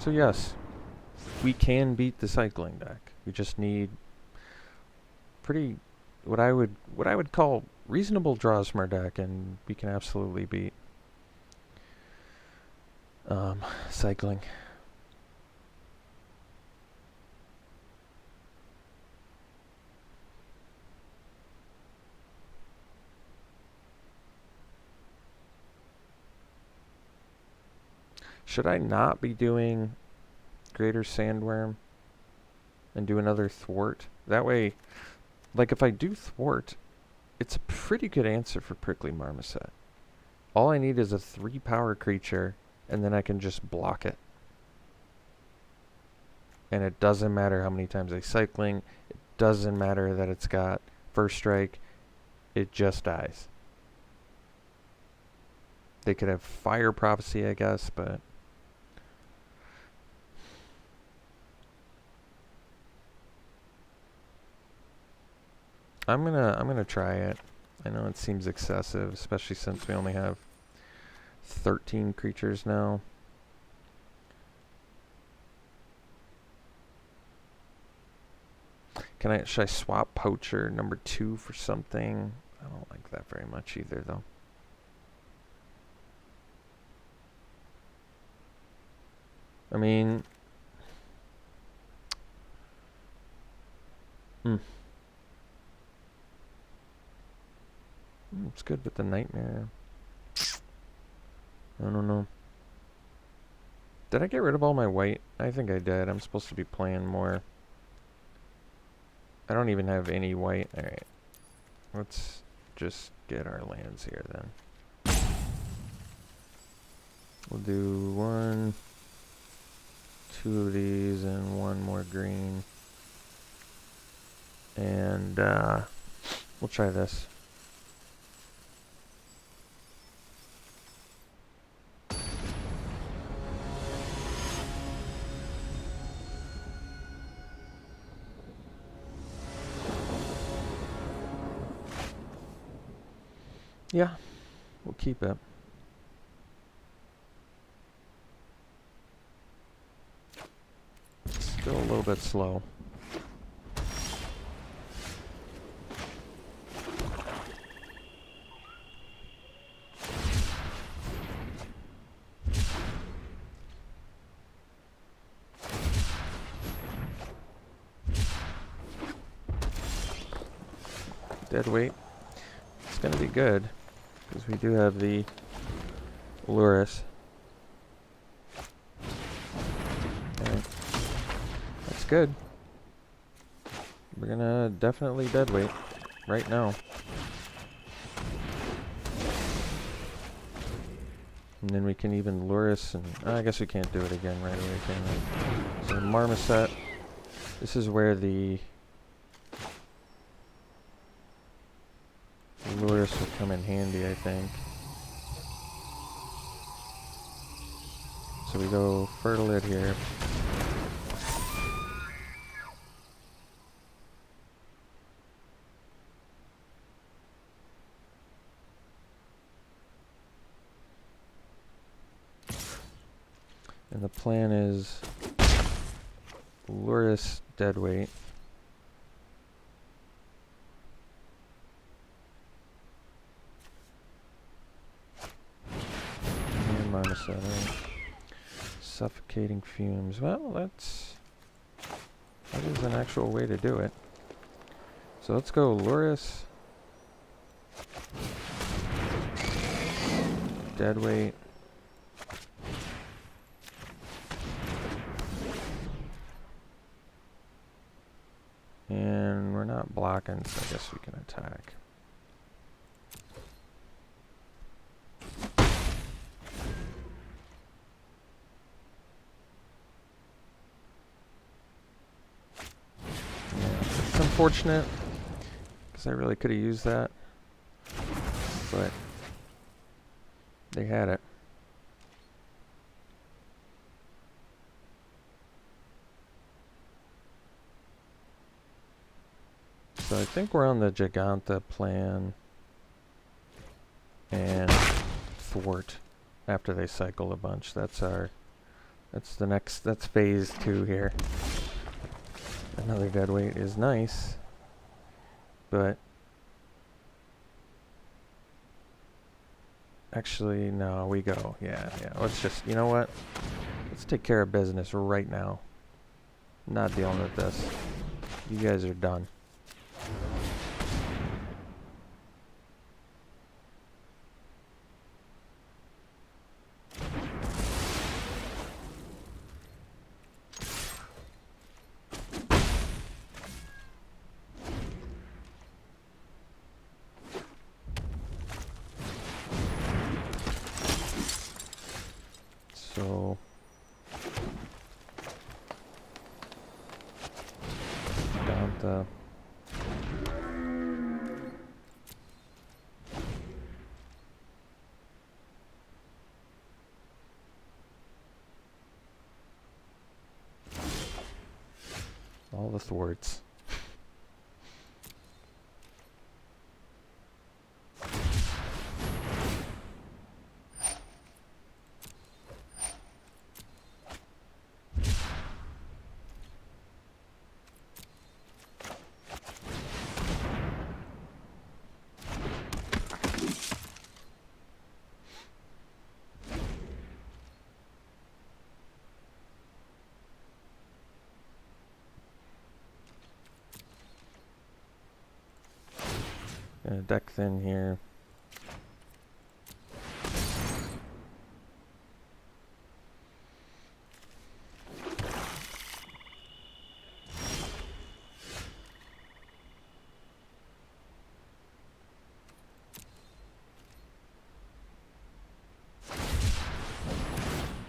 So yes, we can beat the cycling deck. We just need pretty what I would call reasonable draws from our deck, and we can absolutely beat cycling. Should I not be doing Greater Sandworm and do another Thwart? That way, like if I do Thwart, it's a pretty good answer for Prickly Marmoset. All I need is a 3-power creature, and then I can just block it. And it doesn't matter how many times I cycling. It doesn't matter that it's got first strike. It just dies. They could have Fire Prophecy, I guess, but I'm gonna try it. I know it seems excessive, especially since we only have 13 creatures now. Should I swap Poacher number 2 for something? I don't like that very much either, though. I mean, it's good with the Nightmare. I don't know. Did I get rid of all my white? I think I did. I'm supposed to be playing more. I don't even have any white. Alright. Let's just get our lands here then. We'll do 1, 2 of these, and 1 more green. And we'll try this. Yeah, we'll keep it. Still a little bit slow. Dead weight. It's going to be good, because we do have the Lurrus. Okay. That's good. We're going to definitely dead weight right now. And then we can even Lurrus, and I guess we can't do it again right away, can we? So Marmoset. This is where the Lurrus will come in handy, I think. So we go Fertilid here. And the plan is Lurrus deadweight. And Marmoset. Suffocating Fumes. Well, that is an actual way to do it. So let's go Lurrus. Deadweight. And we're not blocking, so I guess we can attack. Yeah, it's unfortunate, because I really could have used that, but they had it. So I think we're on the Giganta plan and Thwart after they cycle a bunch. That's phase 2 here. Another deadweight is nice, but Actually, no, we go. Yeah. Let's just, you know what? Let's take care of business right now. Not dealing with this. You guys are done. So down to all the thwarts. Gonna deck thin here.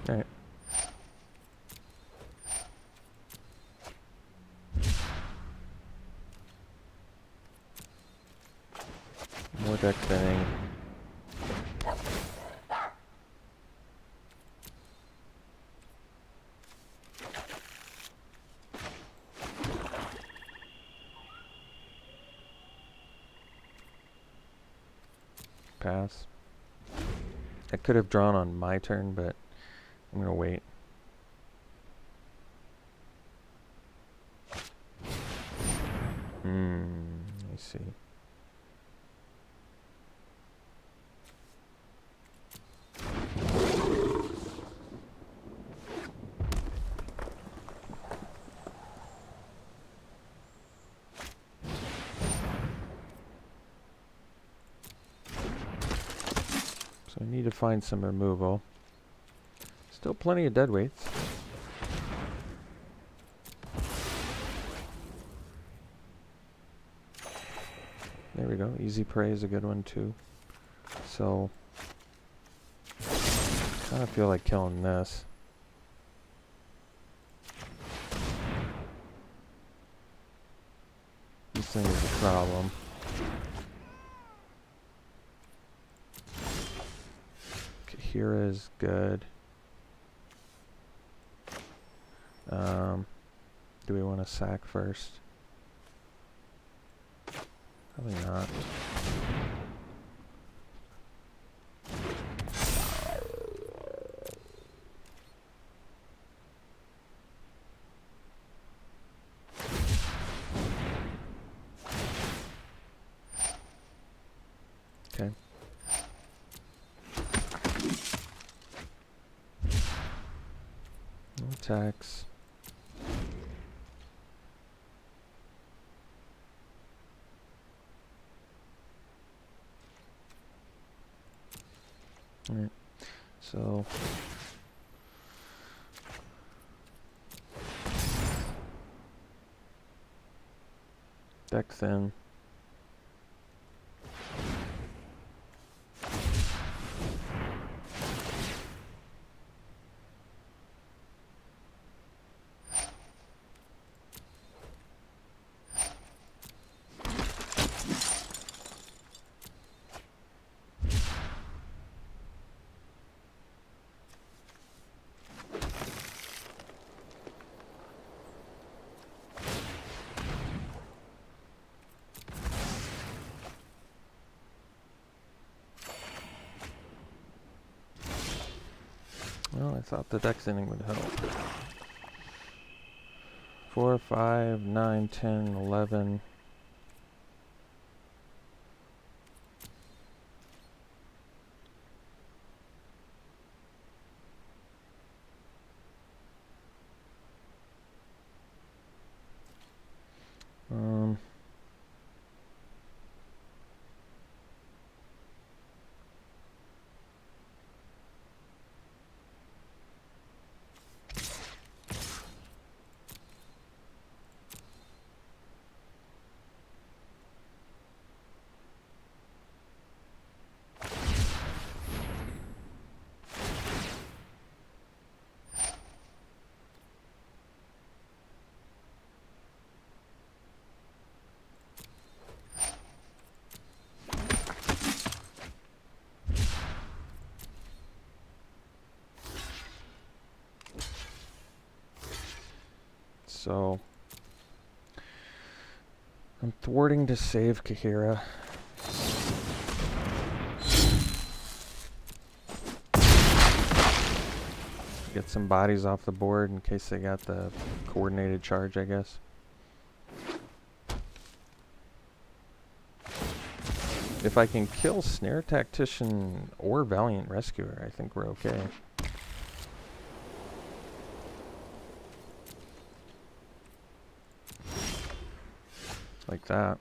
Alright. More deck thinning. Pass. I could have drawn on my turn, but I'm gonna wait. I see. So I need to find some removal. Still plenty of deadweights. There we go. Easy Prey is a good one too. So kind of feel like killing this. This thing is a problem. Kahira is good. Do we want to sack first? Probably not. Okay. No attacks. Alright, so deck thin. Well, I thought the deck thinning would help. 4, 5, 9, 10, 11. So I'm thwarting to save Kahira. Get some bodies off the board in case they got the coordinated charge, I guess. If I can kill Snare Tactician or Valiant Rescuer, I think we're okay. Like that.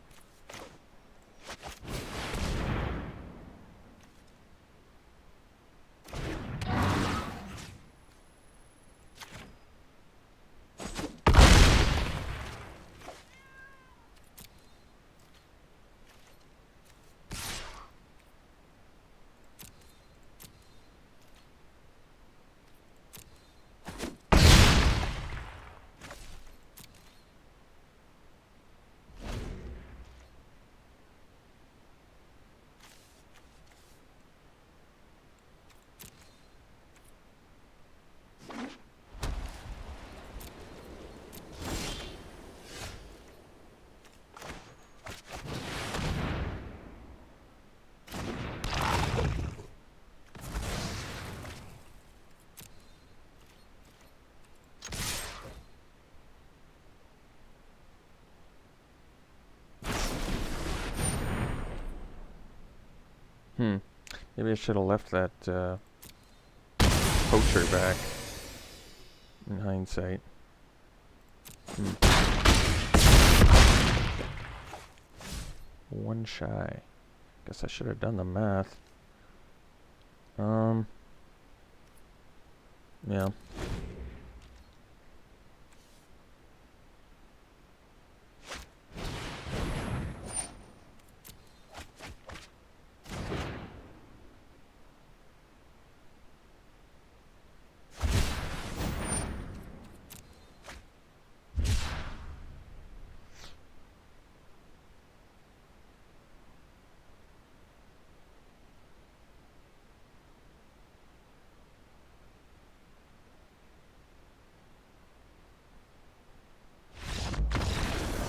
Maybe I should have left that poacher back in hindsight. One shy. Guess I should have done the math. Yeah.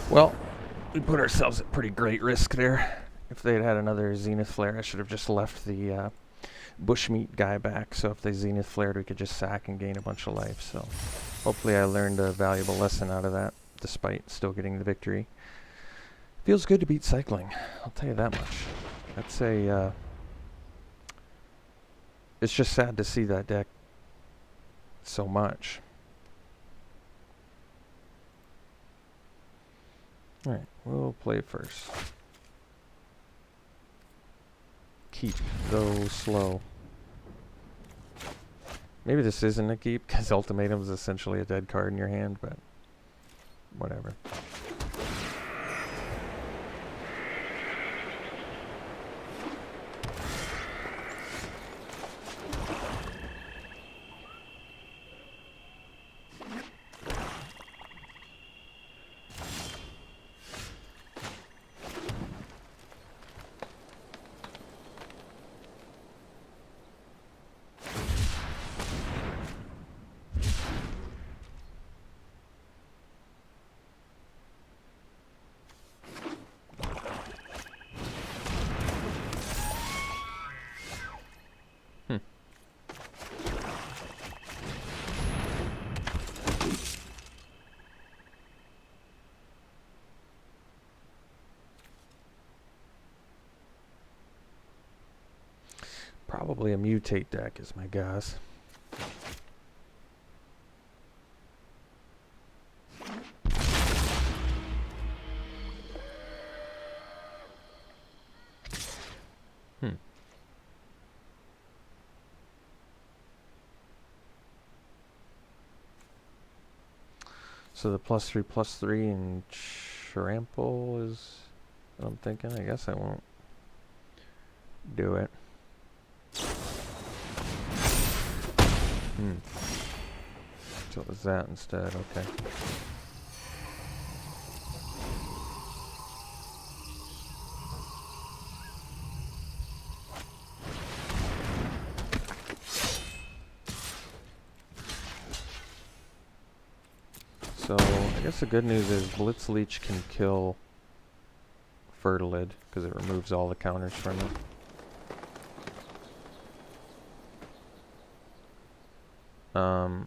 Well, we put ourselves at pretty great risk there. If they had had another Zenith Flare, I should have just left the Bushmeat guy back. So if they Zenith Flared, we could just sack and gain a bunch of life. So hopefully I learned a valuable lesson out of that, despite still getting the victory. Feels good to beat cycling, I'll tell you that much. That's a... it's just sad to see that deck so much. Alright, we'll play first. Keep, go slow. Maybe this isn't a keep, because Ultimatum is essentially a dead card in your hand, but whatever. Probably a mutate deck is my guess. So the +3/+3 and trample is what I'm thinking. I guess I won't do it. So it was that instead, okay. So, I guess the good news is Blitz Leech can kill Fertilid, because it removes all the counters from it. I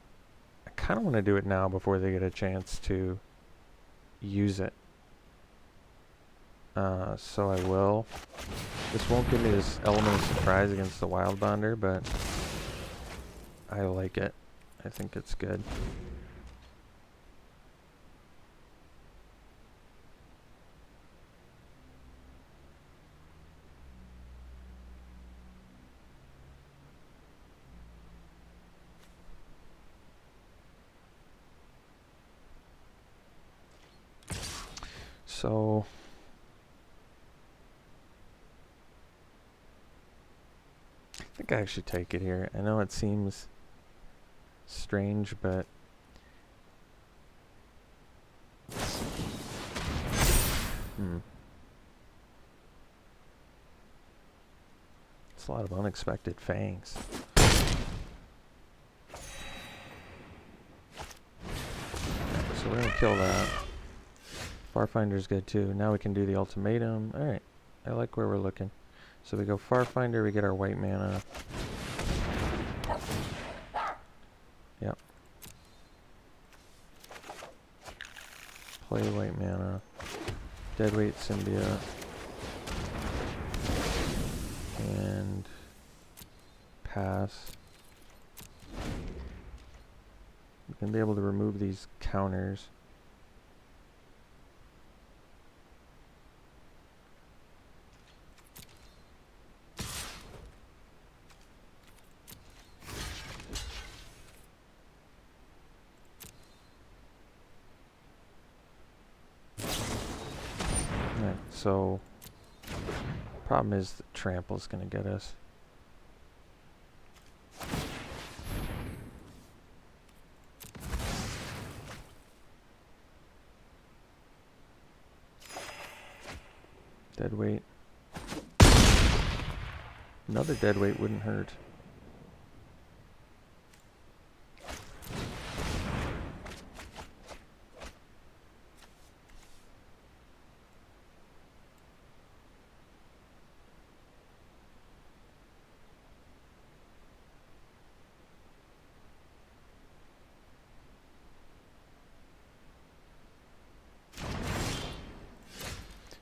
kind of want to do it now before they get a chance to use it. So I will. This won't give me this element of surprise against the Wild Bonder, but I like it. I think it's good. So I think I should take it here. I know it seems strange, but it's a lot of unexpected fangs. So we're gonna kill that. Farfinder's good too. Now we can do the ultimatum. Alright, I like where we're looking. So we go Farfinder, we get our white mana. Yep. Play white mana. Deadweight Symbiote. And pass. We can be able to remove these counters. So, problem is the trample is going to get us. Deadweight. Another deadweight wouldn't hurt.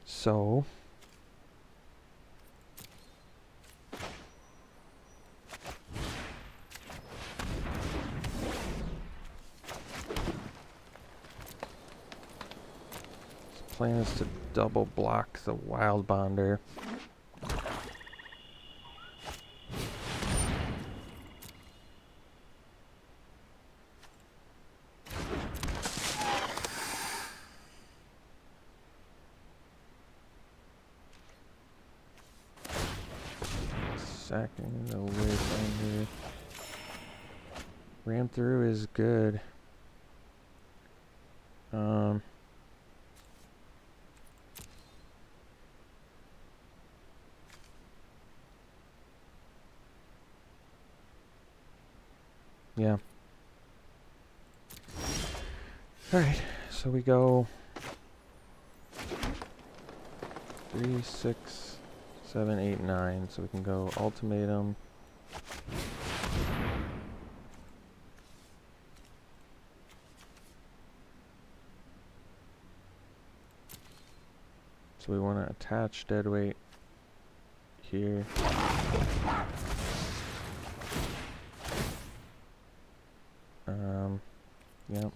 So, the plan is to double block the Wild Bonder. Sacking the Wayfinder. Ram through is good. Yeah. Alright, so we go 3, 6, 7, 8, 9. So we can go ultimatum. So we want to attach deadweight here. Yep.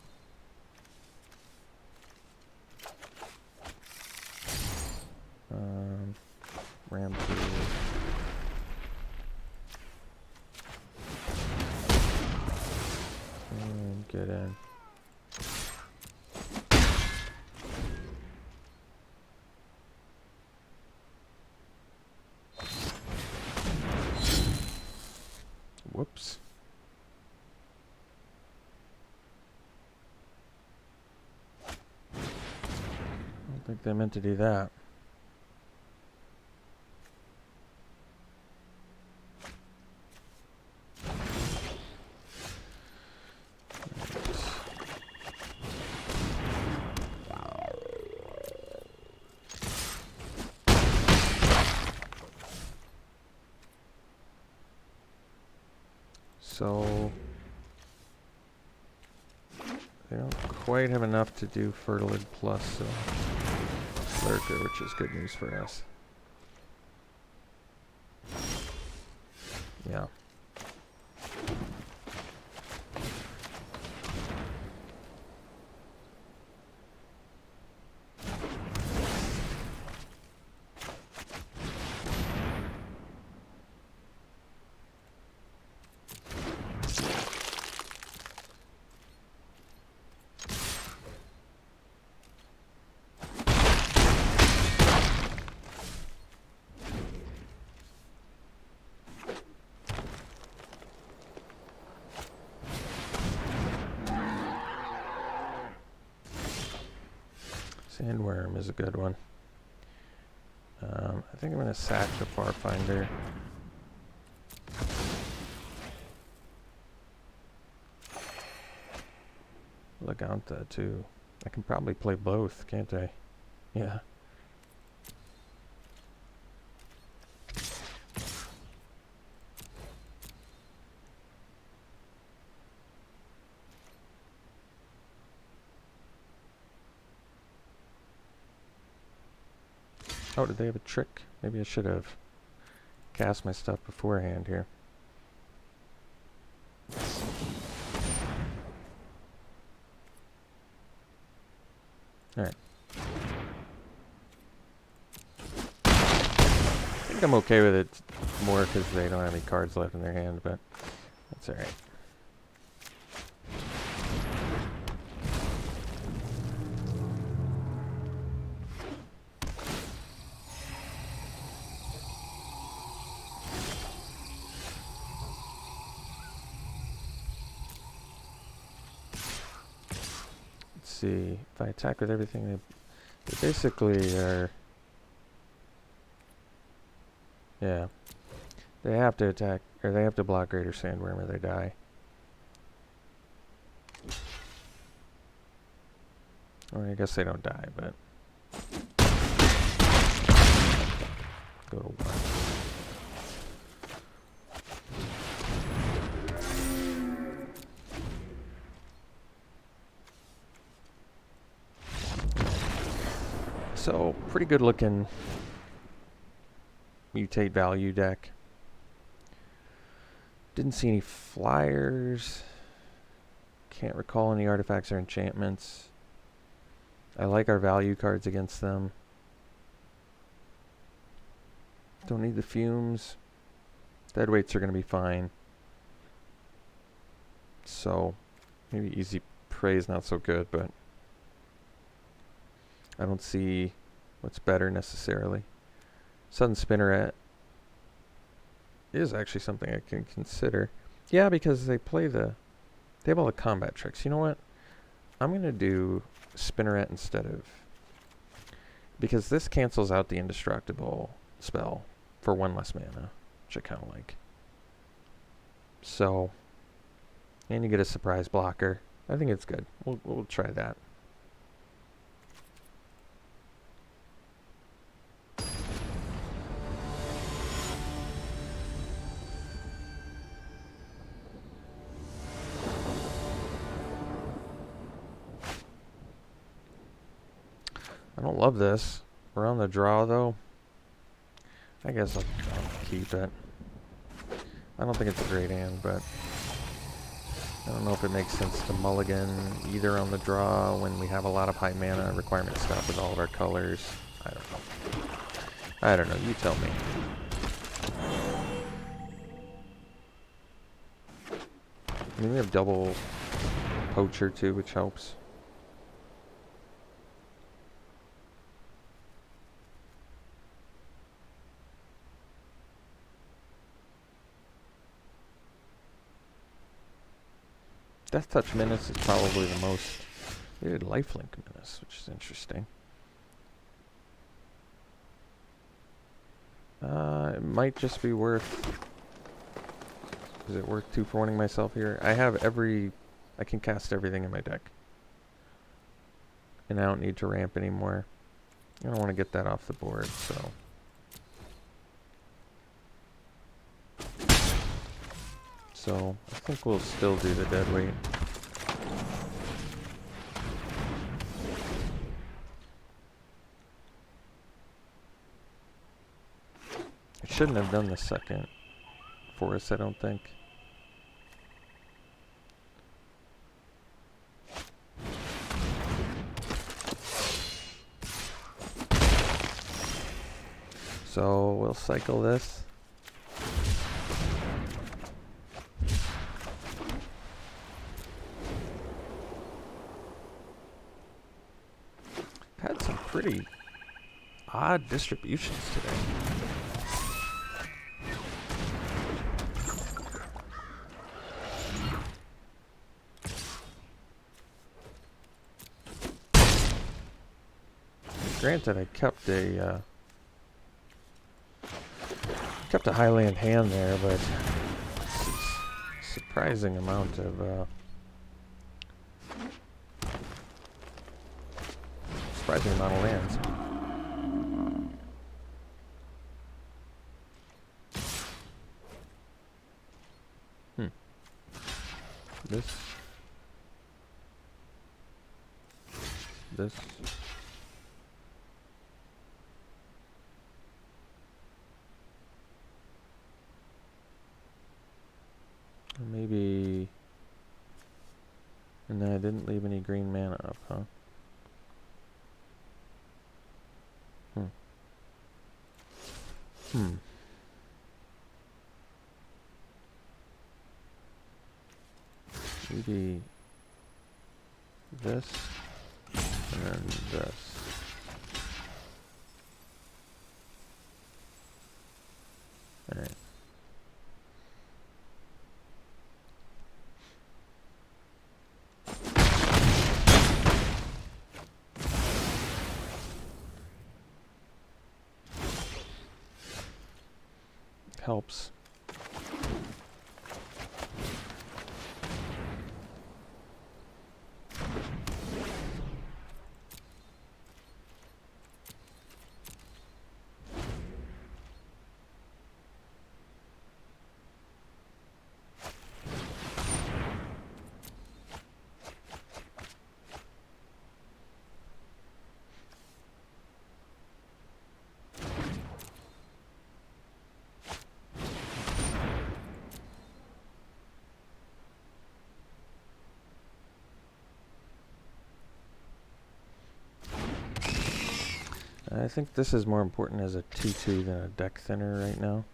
Ram through. And get in. Whoops. I don't think they meant to do that. So they don't quite have enough to do Fertilid plus Lurker, which is good news for us. Yeah. Sandworm is a good one. I think I'm going to sack the Farfinder. Laganta too. I can probably play both, can't I? Yeah. Oh, did they have a trick? Maybe I should have cast my stuff beforehand here. Alright. I think I'm okay with it more because they don't have any cards left in their hand, but that's alright. See, if I attack with everything, they basically are, yeah, they have to attack, or they have to block Greater Sandworm or they die. Or I guess they don't die, but go to 1. So, pretty good looking mutate value deck. Didn't see any flyers. Can't recall any artifacts or enchantments. I like our value cards against them. Don't need the fumes. Deadweights are going to be fine. So, maybe Easy Prey is not so good, but I don't see what's better necessarily. Sudden Spinneret is actually something I can consider. Yeah, because they have all the combat tricks. You know what? I'm going to do Spinneret instead of, because this cancels out the indestructible spell for 1 less mana, which I kind of like. So, and you get a surprise blocker. I think it's good. We'll try that. I don't love this. We're on the draw, though. I guess I'll keep it. I don't think it's a great hand, but I don't know if it makes sense to mulligan either on the draw when we have a lot of high mana requirement stuff with all of our colors. I don't know. I don't know. You tell me. I mean, we have double poacher, too, which helps. Death Touch Menace is probably the most. We did Lifelink Menace, which is interesting. It might just be worth. Is it worth 2-for-1ing myself here? I have I can cast everything in my deck. And I don't need to ramp anymore. I don't want to get that off the board, so. So I think we'll still do the dead weight. I shouldn't have done the second forest, I don't think. So we'll cycle this. Had some pretty odd distributions today. Granted, I kept a Highland hand there, but surprising amount of lands. This. Maybe. And then I didn't leave any green mana up, huh? Maybe this and then this. Alright. Helps. I think this is more important as a 2-2 than a deck thinner right now.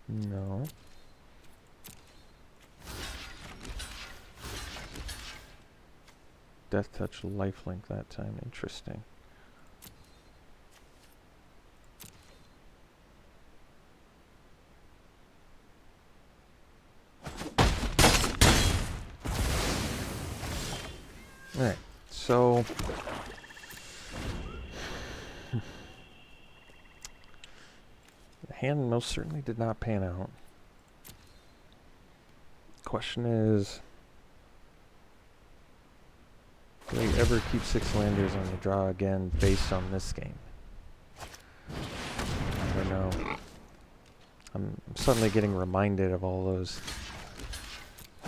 No. Death Touch lifelink that time. Interesting. Alright, so the hand most certainly did not pan out. Question is, do we ever keep 6 landers on the draw again based on this game? I don't know. I'm suddenly getting reminded of all those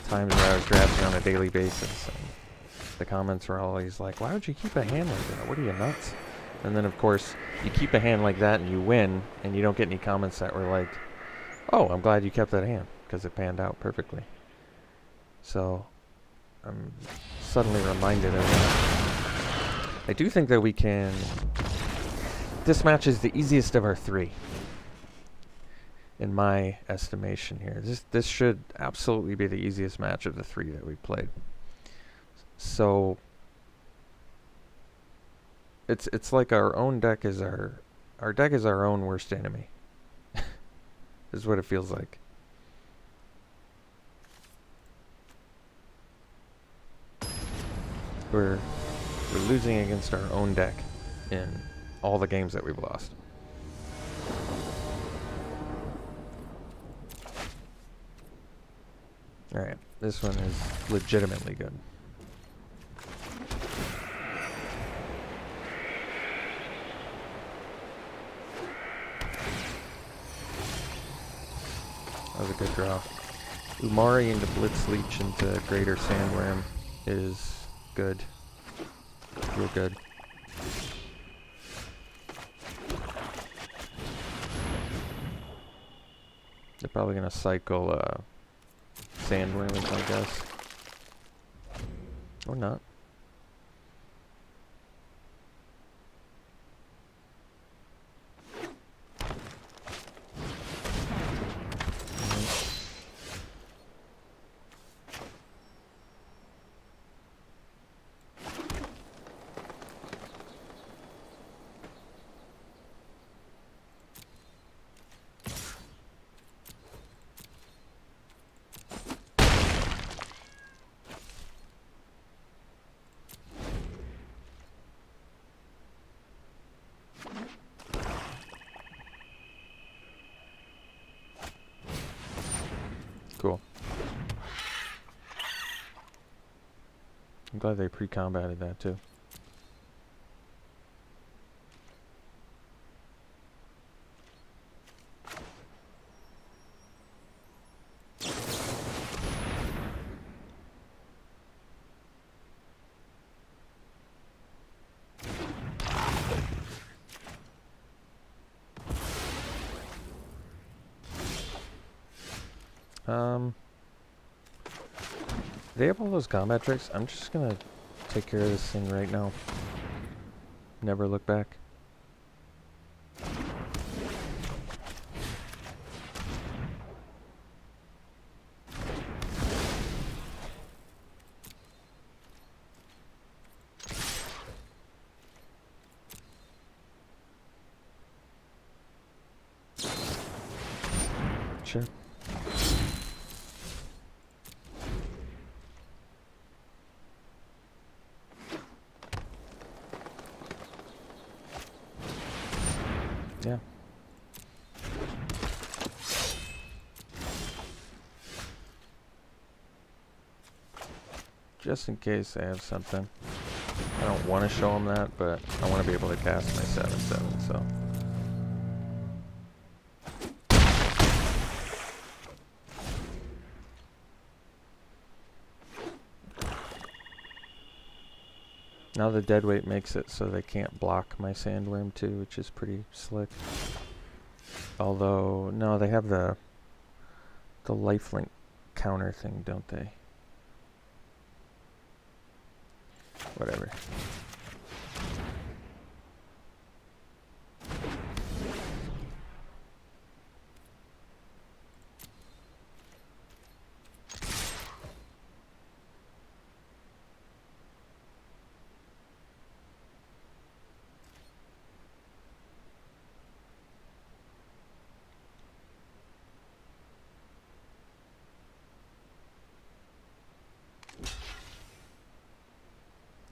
times where I was drafting on a daily basis. And the comments were always like, why would you keep a hand like that? What are you, nuts? And then, of course, you keep a hand like that and you win, and you don't get any comments that were like, oh, I'm glad you kept that hand, because it panned out perfectly. So, I'm suddenly reminded of that. I do think that we can... This match is the easiest of our 3. In my estimation here. This should absolutely be the easiest match of the 3 that we played. So it's like our own deck is our deck is our own worst enemy. Is what it feels like. We're losing against our own deck in all the games that we've lost. Alright, this one is legitimately good. That was a good draw. Umari into Blitzleech into Greater Sandworm is good. Real good. They're probably gonna cycle Sandworms, I guess. Or not. Cool. I'm glad they pre-combated that too. They have all those combat tricks. I'm just gonna take care of this thing right now. Never look back. Sure. Yeah. Just in case I have something. I don't want to show them that, but I want to be able to cast my 7/7, so. Now the deadweight makes it so they can't block my Sandworm too, which is pretty slick. Although, no, they have the lifelink counter thing, don't they? Whatever.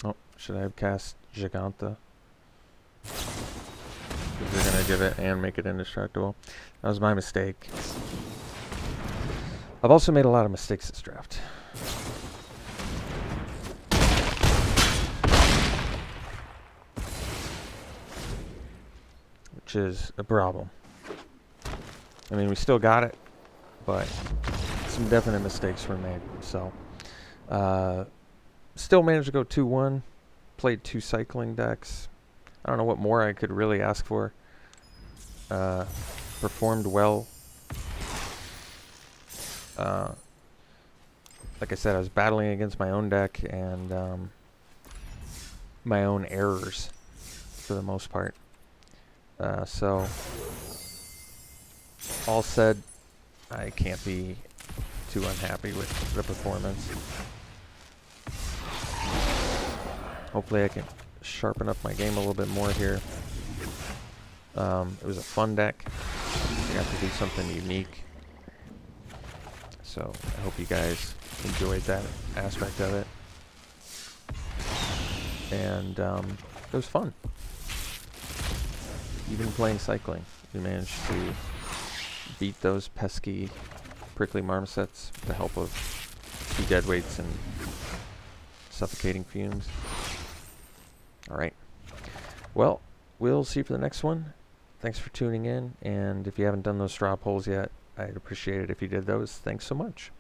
Oh, should I have cast Giganta? Because they're gonna give it and make it indestructible. That was my mistake. I've also made a lot of mistakes this draft. Which is a problem. I mean, we still got it, but some definite mistakes were made. So, still managed to go 2-1. Played 2 cycling decks. I don't know what more I could really ask for. Performed well. Like I said, I was battling against my own deck and my own errors for the most part. So, all said, I can't be too unhappy with the performance. Hopefully I can sharpen up my game a little bit more here. It was a fun deck. I got to do something unique. So I hope you guys enjoyed that aspect of it. And it was fun. Even playing cycling, we managed to beat those pesky prickly marmosets with the help of 2 deadweights and suffocating fumes. Alright. Well, we'll see you for the next one. Thanks for tuning in, and if you haven't done those straw polls yet, I'd appreciate it if you did those. Thanks so much.